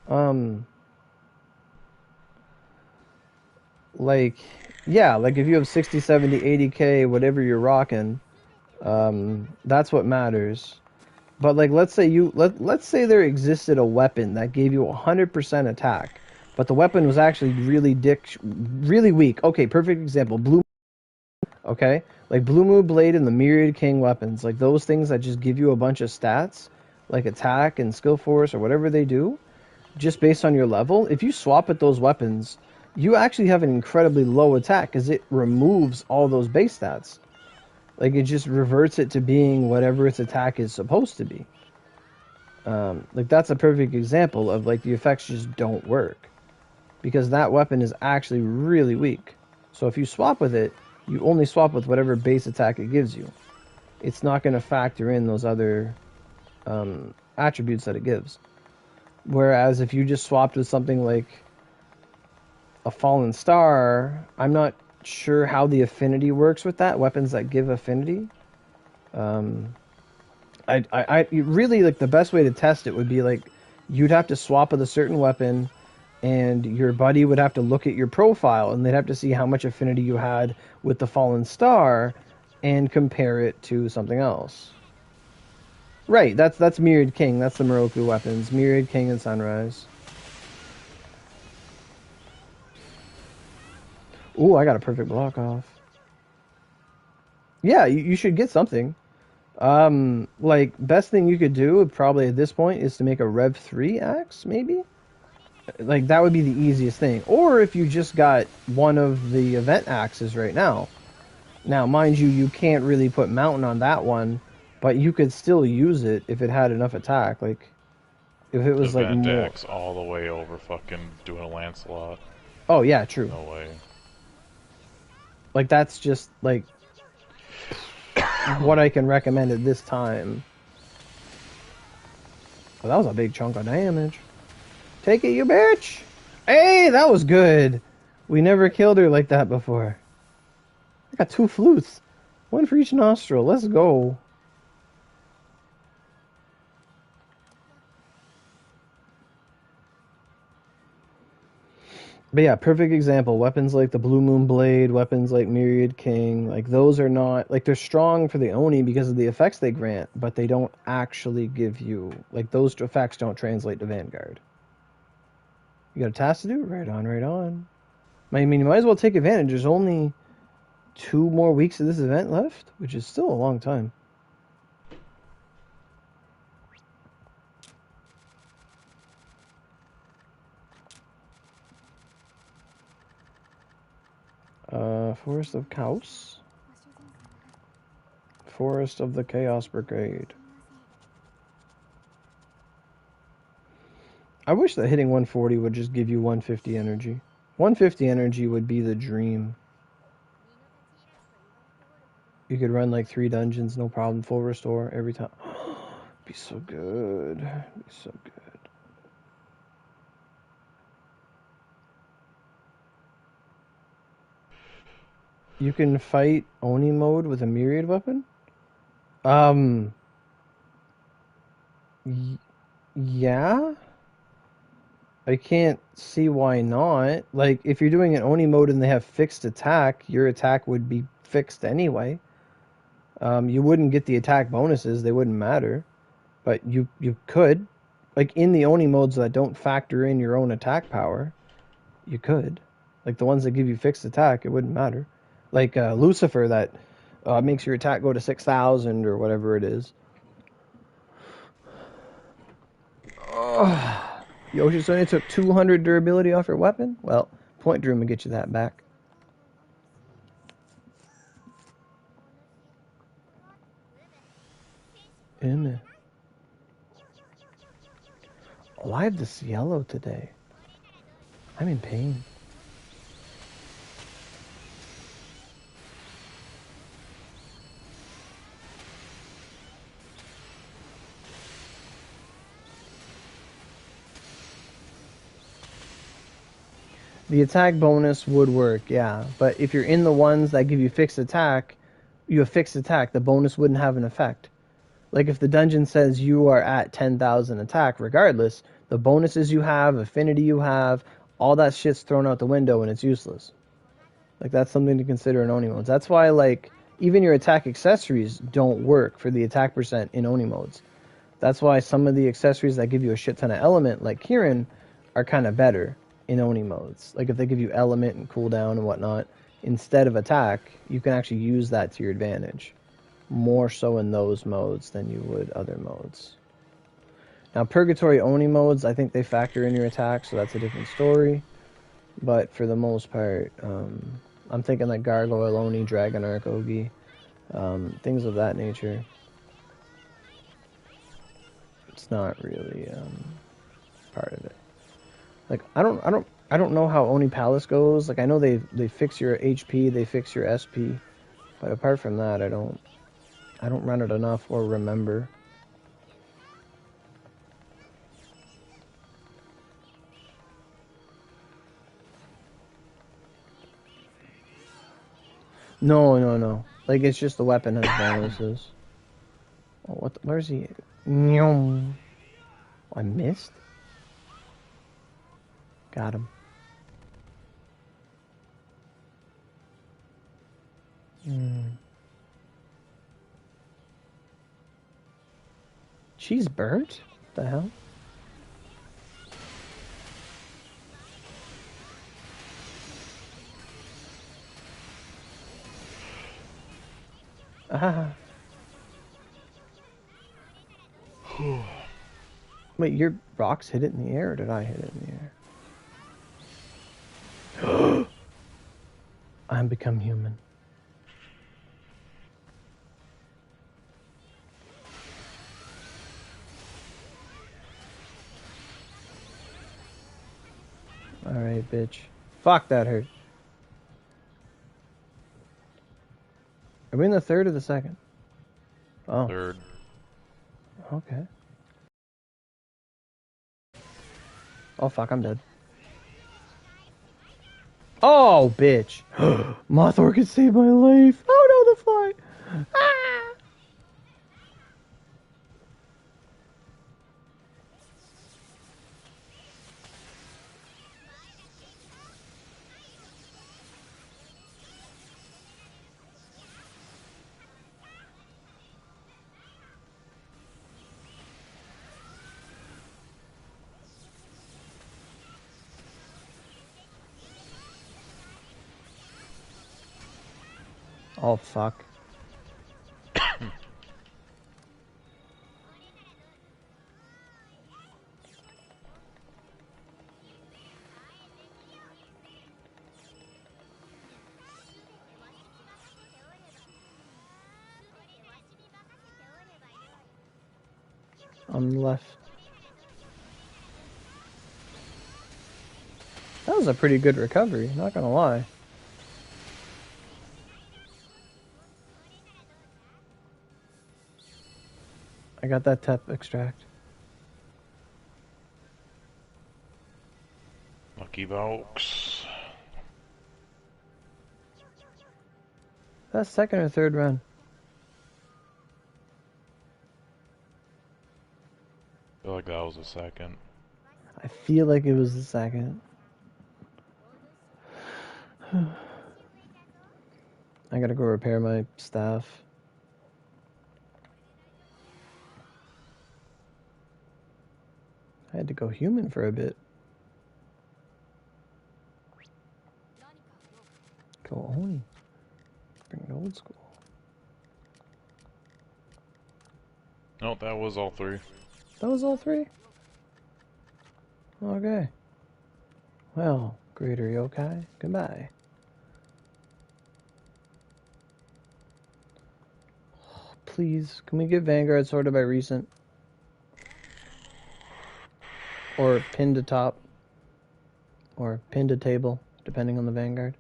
that. Like, yeah, like if you have 60, 70, 80k, whatever you're rocking, that's what matters. But like, let's say let's say there existed a weapon that gave you 100% attack, but the weapon was actually really weak. Okay, perfect example. Blue. Okay, like Blue Moon Blade and the Myriad King weapons, like those things that just give you a bunch of stats, like attack and skill force or whatever they do, just based on your level. If you swap at those weapons, you actually have an incredibly low attack because it removes all those base stats. Like it just reverts it to being whatever its attack is supposed to be. Like that's a perfect example of like the effects just don't work because that weapon is actually really weak. So if you swap with it, you only swap with whatever base attack it gives you. It's not going to factor in those other attributes that it gives. Whereas if you just swapped with something like a Fallen Star, I'm not sure how the affinity works with that. Weapons that give affinity. I really like the best way to test it would be like you'd have to swap with a certain weapon, and your buddy would have to look at your profile, and they'd have to see how much affinity you had with the Fallen Star, and compare it to something else. Right, that's Myriad King. That's the Moroku weapons. Myriad King and Sunrise. Ooh, I got a perfect block off. Yeah, you should get something. Like, best thing you could do, probably at this point, is to make a Rev 3 axe, maybe? Like, that would be the easiest thing. Or if you just got one of the event axes right now. Now, mind you, you can't really put Mountain on that one, but you could still use it if it had enough attack. Like, if it was, like, Event more... axe all the way over fucking doing a Lancelot. Oh, yeah, true. No way. Like, that's just, like, what I can recommend at this time. Oh, that was a big chunk of damage. Take it, you bitch! Hey, that was good! We never killed her like that before. I got 2 flutes. 1 for each nostril. Let's go. But yeah, perfect example. Weapons like the Blue Moon Blade, weapons like Myriad King, like those are not, like they're strong for the Oni because of the effects they grant, but they don't actually give you, like those effects don't translate to Vanguard. You got a task to do? Right on, right on. I mean, you might as well take advantage. There's only 2 more weeks of this event left, which is still a long time. Forest of Chaos. Forest of the Chaos Brigade. I wish that hitting 140 would just give you 150 energy. 150 energy would be the dream. You could run like 3 dungeons, no problem, full restore every time. Be so good. Be so good. You can fight Oni mode with a Myriad weapon? Yeah? I can't see why not. Like, if you're doing an Oni mode and they have fixed attack, your attack would be fixed anyway. You wouldn't get the attack bonuses, they wouldn't matter. But you could. Like, in the Oni modes that don't factor in your own attack power, you could. Like, the ones that give you fixed attack, it wouldn't matter. Like Lucifer that makes your attack go to 6,000 or whatever it is. Yoshi Sonia took 200 durability off her weapon? Well, Point Dream will get you that back. Oh, I have this yellow today. I'm in pain. The attack bonus would work, yeah. But if you're in the ones that give you fixed attack, you have fixed attack, the bonus wouldn't have an effect. Like if the dungeon says you are at 10,000 attack, regardless, the bonuses you have, affinity you have, all that shit's thrown out the window and it's useless. Like that's something to consider in Oni modes. That's why like even your attack accessories don't work for the attack percent in Oni modes. That's why some of the accessories that give you a shit ton of element, like Kieran, are kind of better in Oni modes. Like if they give you element and cooldown and whatnot, instead of attack, you can actually use that to your advantage. More so in those modes than you would other modes. Now, Purgatory Oni modes, I think they factor in your attack, so that's a different story. But for the most part, I'm thinking like Gargoyle Oni, Dragon Arc Ogi, things of that nature. It's not really part of it. Like I don't know how Oni Palace goes. Like I know they fix your HP, they fix your SP, but apart from that, I don't run it enough or remember. No. Like it's just the weapon has bonuses. Oh, what? Where's he? Oh, I missed. Got him. She's burnt? What the hell? Ah. Wait, your rocks hit it in the air, or did I hit it in the air? I'm become human. Alright, bitch. Fuck, that hurt. Are we in the third or the second? Oh. Third. Okay. Oh, fuck, I'm dead. Oh, bitch. Moth Orchid saved my life. Oh, no, the fly. Ah! Oh, fuck. On the left. That was a pretty good recovery, not gonna lie. I got that tep extract. Lucky Volks. That's second or third run. I feel like that was a second. I feel like it was the second. I gotta go repair my staff. I had to go human for a bit. Go Oni. Old school. No, that was all 3. That was all 3? Okay. Well, Greater Yokai, goodbye. Please, can we get Vanguard sorted by recent? Or pinned to top? Or pinned to table, depending on the Vanguard.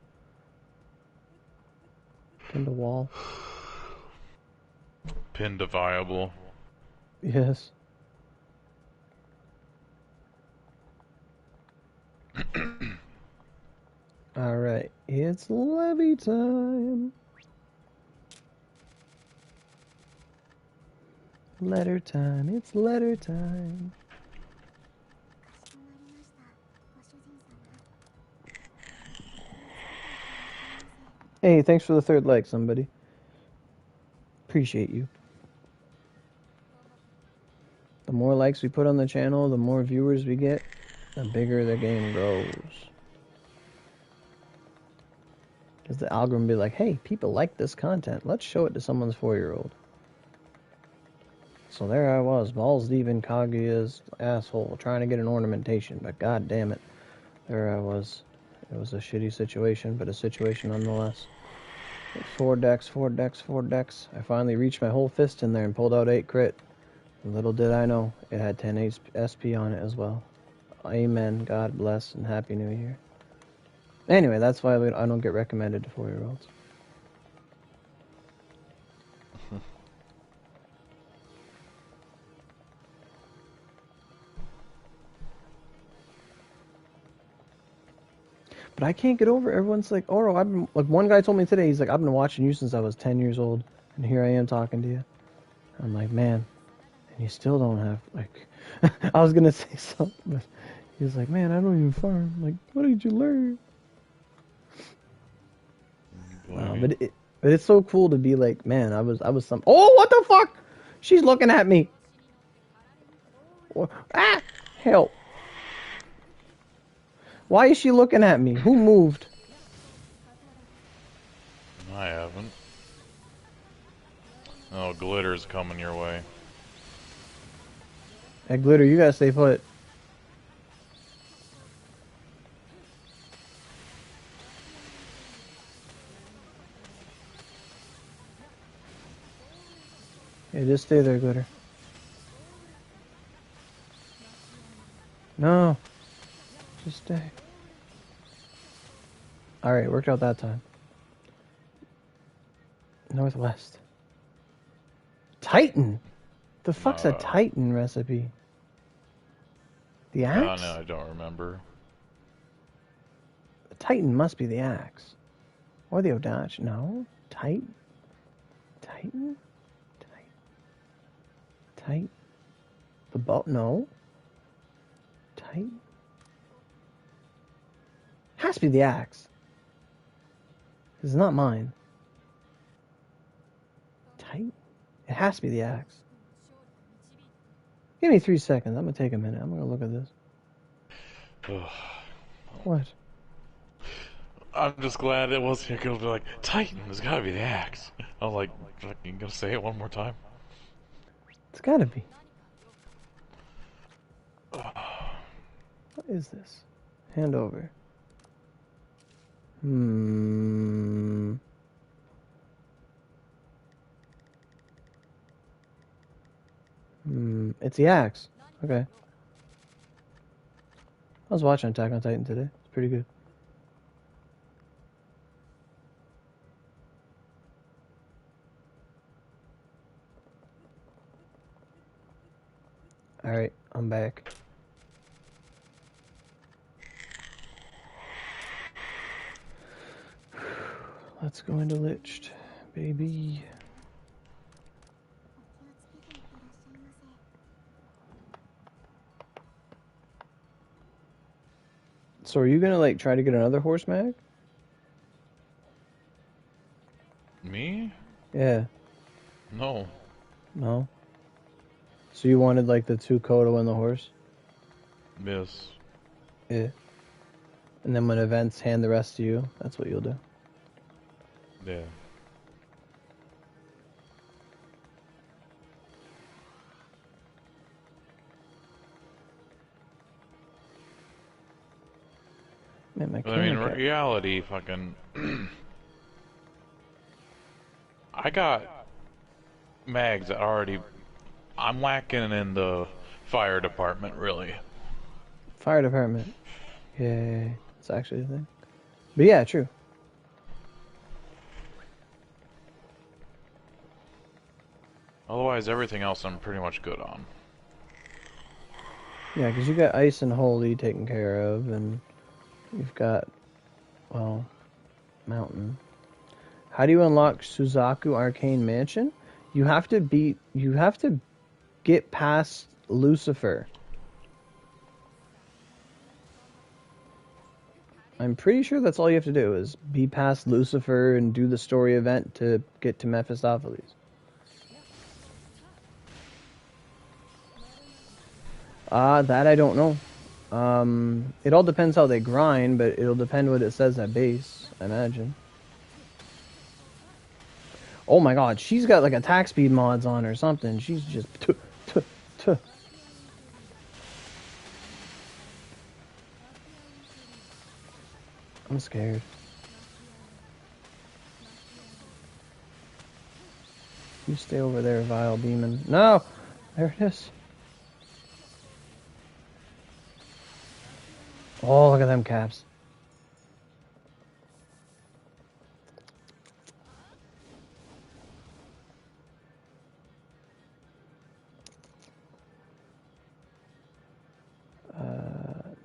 Pinned to wall. Pinned to viable. Yes. Alright, it's levy time. Letter time, it's letter time. Hey, thanks for the 3rd like, somebody. Appreciate you. The more likes we put on the channel, the more viewers we get, the bigger the game grows. Because the algorithm will be like, hey, people like this content. Let's show it to someone's 4-year-old. So there I was, balls deep in Kaguya's asshole, trying to get an ornamentation, but god damn it. There I was. It was a shitty situation, but a situation nonetheless. 4 decks, 4 decks, 4 decks. I finally reached my whole fist in there and pulled out 8 crit. Little did I know, it had 10 SP on it as well. Amen, God bless, and Happy New Year. Anyway, that's why I don't get recommended to 4-year-olds. But I can't get over it. Everyone's like, Oro, I've been, like, one guy told me today, he's like, I've been watching you since I was 10 years old, and here I am talking to you. I'm like, man, and you still don't have, like, I was gonna say something, but he was like, man, I don't even farm. Like, what did you learn? But it's so cool to be like, man, I was some. Oh, what the fuck? She's looking at me. Ah, help! Why is she looking at me? Who moved? I haven't. Oh, glitter's coming your way. Hey, Glitter, you gotta stay put. Hey, just stay there, Glitter. No. Just stay. Alright, worked out that time. Northwest. Titan? The fuck's a Titan recipe? The axe? No, I don't remember. The Titan must be the axe. Or the Odachi. No. Titan? Titan? Titan? The bow? No. Titan? Has to be the axe. It's not mine. Titan? It has to be the axe. Give me 3 seconds. I'm gonna take a minute. I'm gonna look at this. What? I'm just glad it wasn't gonna be like, Titan, there's gotta be the axe. I was like, you gonna say it one more time? It's gotta be. What is this? Hand over. It's the axe. Okay. I was watching Attack on Titan today. It's pretty good. Alright, I'm back. Let's go into Liched, baby. So are you gonna like try to get another horse mag? Me? Yeah. No. No? So you wanted like the 2 Kodo and the horse? Yes. Yeah. And then when events hand the rest to you, that's what you'll do. Yeah. Man, But I mean, mechanic. reality, fucking. I got mags that already. I'm lacking in the fire department, really. Fire department. Yay. It's actually a thing. But yeah, true. Otherwise, everything else I'm pretty much good on. Yeah, because you got ice and holy taken care of, and you've got, well, mountain. How do you unlock Suzaku Arcane Mansion? You have to get past Lucifer. I'm pretty sure that's all you have to do is be past Lucifer and do the story event to get to Mephistopheles. That I don't know. It all depends how they grind, but it'll depend what it says at base, I imagine. Oh my god, she's got like attack speed mods on or something. She's just... I'm scared. You stay over there, vile demon. No! There it is. Oh, look at them caps.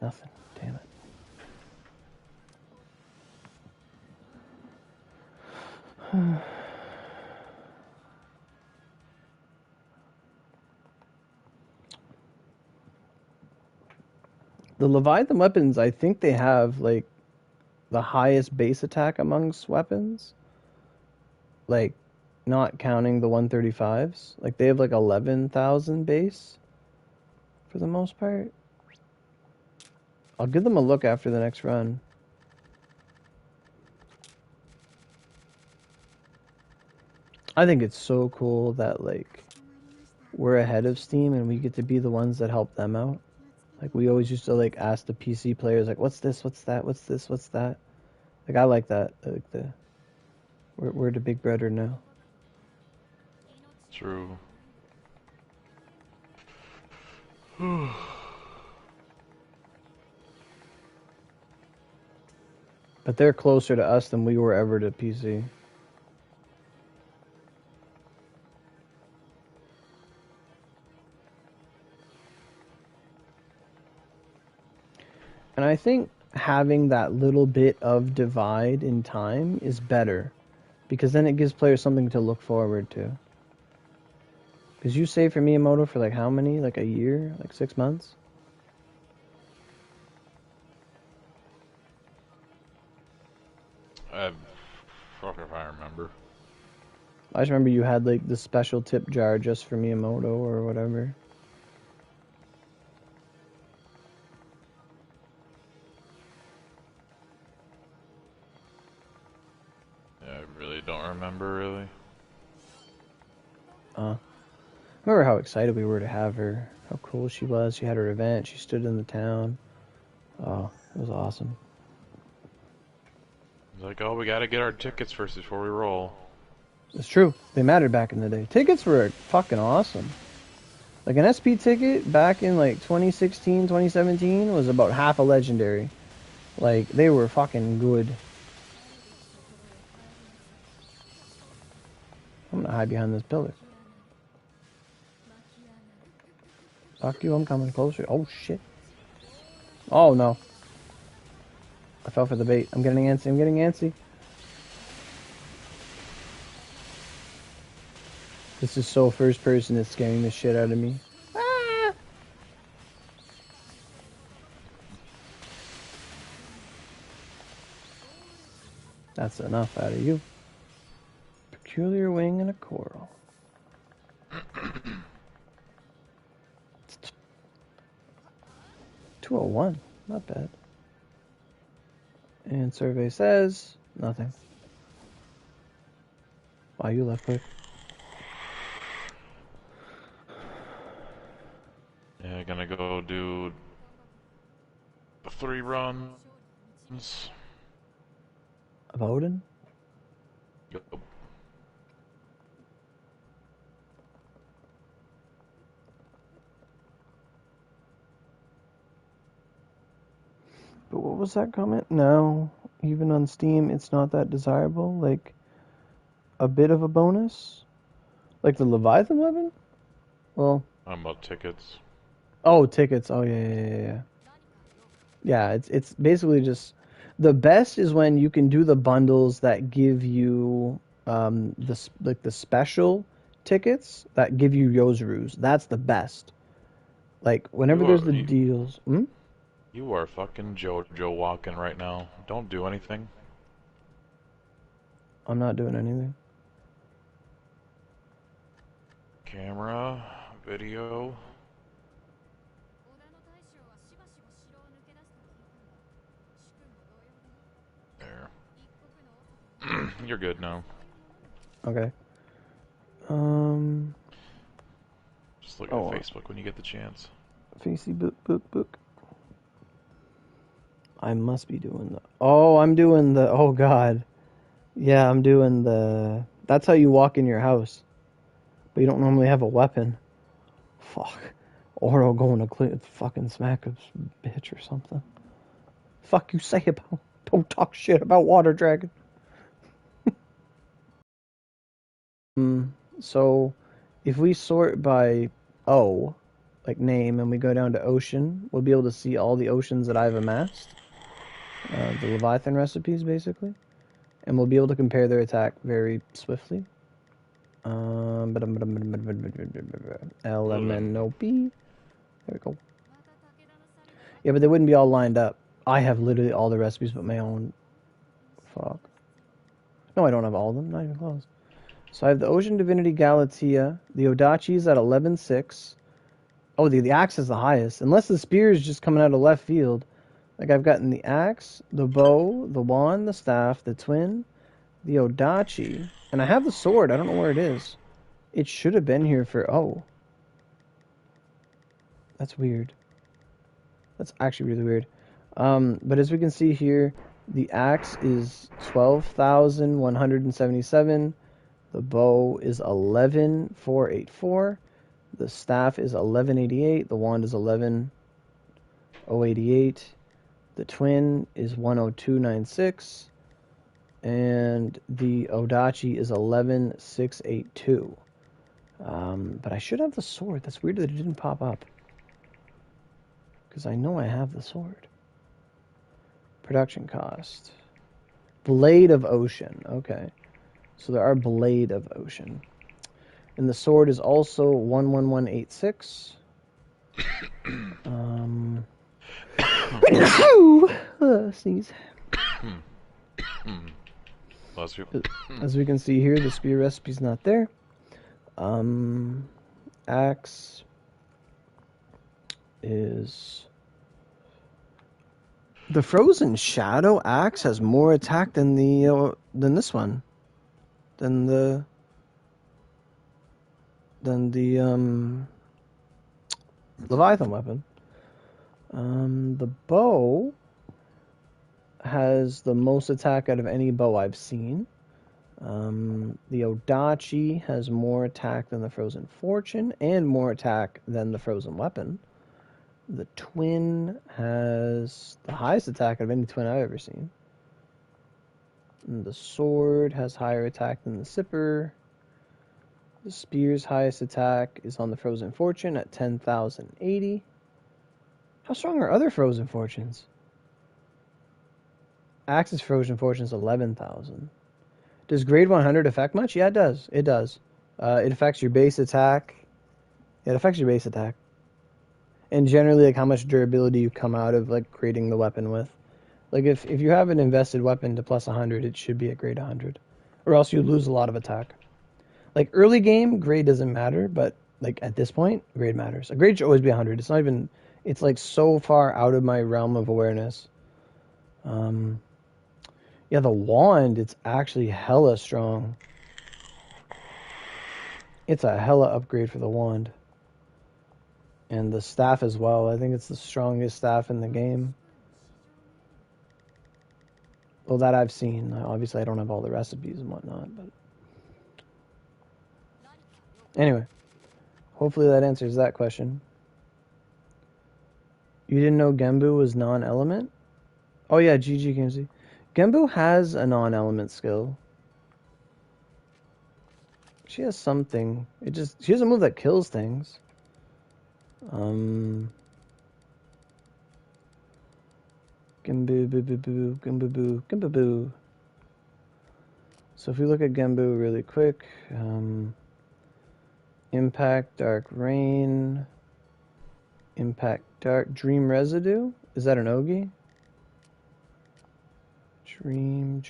Nothing. Damn it. The Leviathan weapons, I think they have, like, the highest base attack amongst weapons. Like, not counting the 135s. Like, they have, like, 11,000 base, for the most part. I'll give them a look after the next run. I think it's so cool that, like, we're ahead of Steam and we get to be the ones that help them out. Like, we always used to, like, ask the PC players, like, what's this, what's that, what's this, what's that? Like, I like that. Like, we're the big brother now. True. But they're closer to us than we were ever to PC. And I think having that little bit of divide in time is better, because then it gives players something to look forward to. Because you saved for Miyamoto for like how many? Like a year? Like 6 months? Fuck if I remember. I just remember you had like the special tip jar just for Miyamoto or whatever. Yeah, I really don't remember, really. Remember how excited we were to have her. How cool she was. She had her event. She stood in the town. Oh, it was awesome. It's like, oh, we gotta get our tickets first before we roll. It's true. They mattered back in the day. Tickets were fucking awesome. Like an SP ticket back in like 2016, 2017 was about half a legendary. Like, they were fucking good. I'm gonna hide behind this pillar. Fuck you, I'm coming closer. Oh shit. Oh no. I fell for the bait. I'm getting antsy, I'm getting antsy. This is so first person, it's scaring the shit out of me. Ah! That's enough out of you. Peculiar wing and a coral. 201, not bad. And survey says nothing. Wow, you left quick. Yeah, gonna go do the 3 run. Of Odin? Yep. But what was that comment? No, even on Steam, it's not that desirable. Like, a bit of a bonus? Like the Leviathan weapon? Well, I'm about tickets. oh, tickets. Oh, yeah. Yeah, it's basically just the best is when you can do the bundles that give you the special tickets that give you Yozaru's. That's the best. Like whenever You there's are the deals. Hmm? you are fucking JoJo walking right now. Don't do anything. I'm not doing anything. Camera, video. There. You're good now. Okay. Just look at Oh, Facebook when you get the chance. book. I must be doing the. Oh, I'm doing the. Oh God. Yeah, I'm doing the. That's how you walk in your house, but you don't normally have a weapon. Fuck. Oro going to clear fucking smack a bitch or something. Fuck you say about. Don't talk shit about Water Dragon. So if we sort by O, like name, and we go down to ocean, we'll be able to see all the oceans that I've amassed. The Leviathan recipes, basically. And we'll be able to compare their attack very swiftly. LMNOP. There we go. Yeah, but they wouldn't be all lined up. I have literally all the recipes but my own. Fuck. No, I don't have all of them. Not even close. So I have the Ocean Divinity Galatea. The Odachi's at 11.6. Oh, the axe is the highest. Unless the spear is just coming out of left field. Like I've gotten the axe, the bow, the wand, the staff, the twin, the Odachi. And I have the sword. I don't know where it is. It should have been here for... Oh. That's weird. That's actually really weird. But as we can see here, the axe is 12,177. The bow is 11,484. The staff is 1188. The wand is 11,088. The twin is 10296. And the Odachi is 11,682. But I should have the sword. That's weird that it didn't pop up. Because I know I have the sword. Production cost. Blade of Ocean. Okay. So there are Blade of Ocean. And the sword is also 11186. Sneeze. Bless you. As we can see here, the spear recipe's not there. Axe is... The Frozen Shadow axe has more attack than this one. Than the Leviathan weapon. The bow has the most attack out of any bow I've seen. The Odachi has more attack than the Frozen Fortune and more attack than the Frozen Weapon. The twin has the highest attack of any twin I've ever seen. And the sword has higher attack than the Sipper. The spear's highest attack is on the Frozen Fortune at 10,080. How strong are other Frozen Fortunes? Axe's Frozen Fortune is 11,000. Does grade 100 affect much? Yeah, it does. It does. It affects your base attack. Yeah, it affects your base attack. And generally, like how much durability you come out of like creating the weapon with. Like if you have an invested weapon to plus 100, it should be at grade 100, or else you lose a lot of attack. Like early game, grade doesn't matter, but like at this point, grade matters. A grade should always be 100. It's not even. It's like so far out of my realm of awareness. Yeah, the wand, it's actually hella strong. It's a hella upgrade for the wand. And the staff as well. I think it's the strongest staff in the game. Well, that I've seen. Obviously, I don't have all the recipes and whatnot, but anyway, hopefully that answers that question. You didn't know Genbu was non-element? Oh yeah, GG Gamesy. Genbu has a non-element skill. She has something. She has a move that kills things. Genbu, boo, boo, boo, Genbu, boo, Genbu, boo. So if we look at Genbu really quick, Impact, Dark Rain, Impact, Dark, Dream Residue. Is that an Ogi? Dream.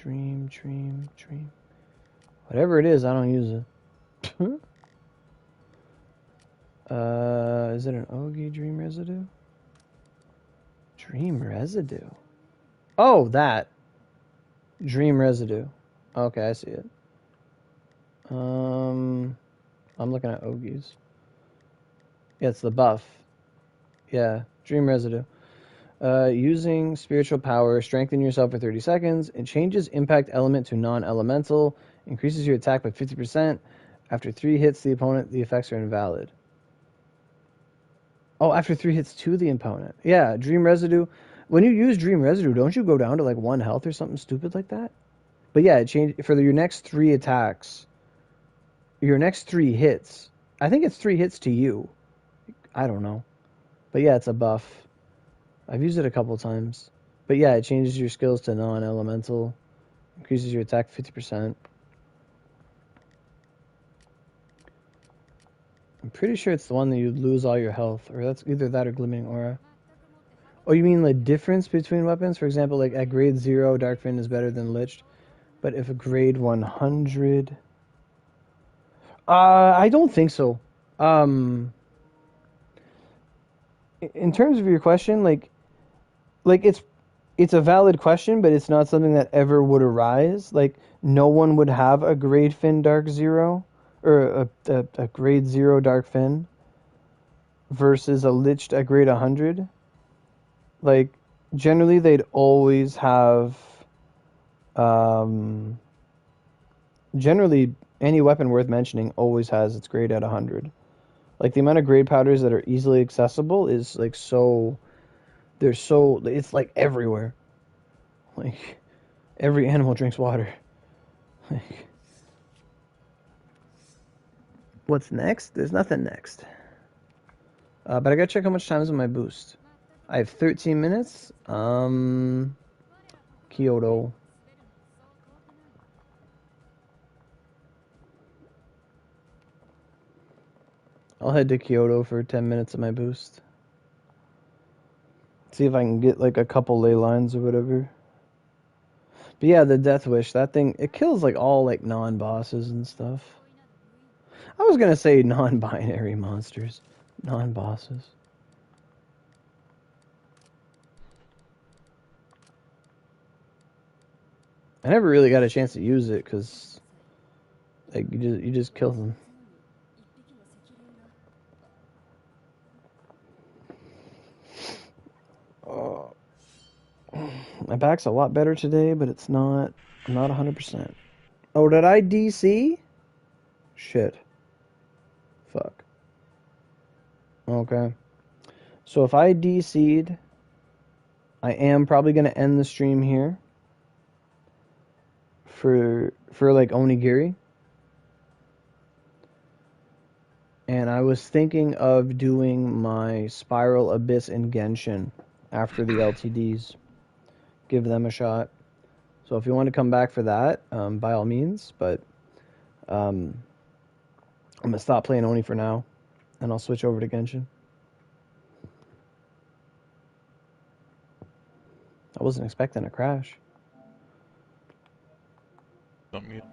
Whatever it is, I don't use it. Is it an Ogi Dream Residue? Dream Residue. Oh, that. Dream Residue. Okay, I see it. I'm looking at Ogis. Yeah, it's the buff. Yeah, Dream Residue. Using spiritual power, strengthen yourself for 30 seconds. It changes impact element to non-elemental. Increases your attack by 50%. After 3 hits the opponent, the effects are invalid. Oh, after 3 hits to the opponent. Yeah, Dream Residue. When you use Dream Residue, don't you go down to like 1 health or something stupid like that? But yeah, it changed for your next 3 attacks. Your next 3 hits. I think it's 3 hits to you. I don't know. But yeah, it's a buff. I've used it a couple times. But yeah, it changes your skills to non-elemental. Increases your attack 50%. I'm pretty sure it's the one that you lose all your health. Or that's either that or Glimmering Aura. Oh, you mean the difference between weapons? For example, like at grade 0, Darkfin is better than Liched. But if a grade 100... I don't think so. In terms of your question, like it's a valid question, but it's not something that ever would arise. Like no one would have a grade Fin Dark 0 or a grade 0 Dark Fin versus a Liched at grade 100. Like generally they'd always have generally any weapon worth mentioning always has its grade at 100. Like the amount of grade powders that are easily accessible is like so it's like everywhere. Like every animal drinks water. Like what's next? There's nothing next. But I gotta check how much time is on my boost. I have 13 minutes. Kyoto. I'll head to Kyoto for 10 minutes of my boost. See if I can get like a couple ley lines or whatever. But yeah, the Death Wish, that thing, it kills like all like non-bosses and stuff. I was gonna say non-binary monsters. Non-bosses. I never really got a chance to use it because like you just kill them. My back's a lot better today, but it's not. I'm not 100%. Oh, did I DC? Shit. Fuck. Okay. So if I DC'd, I am probably gonna end the stream here for like Onigiri. And I was thinking of doing my Spiral Abyss and Genshin after the LTDs. Give them a shot. So if you want to come back for that, by all means. But I'm going to stop playing Oni for now. And I'll switch over to Genshin. I wasn't expecting a crash. Don't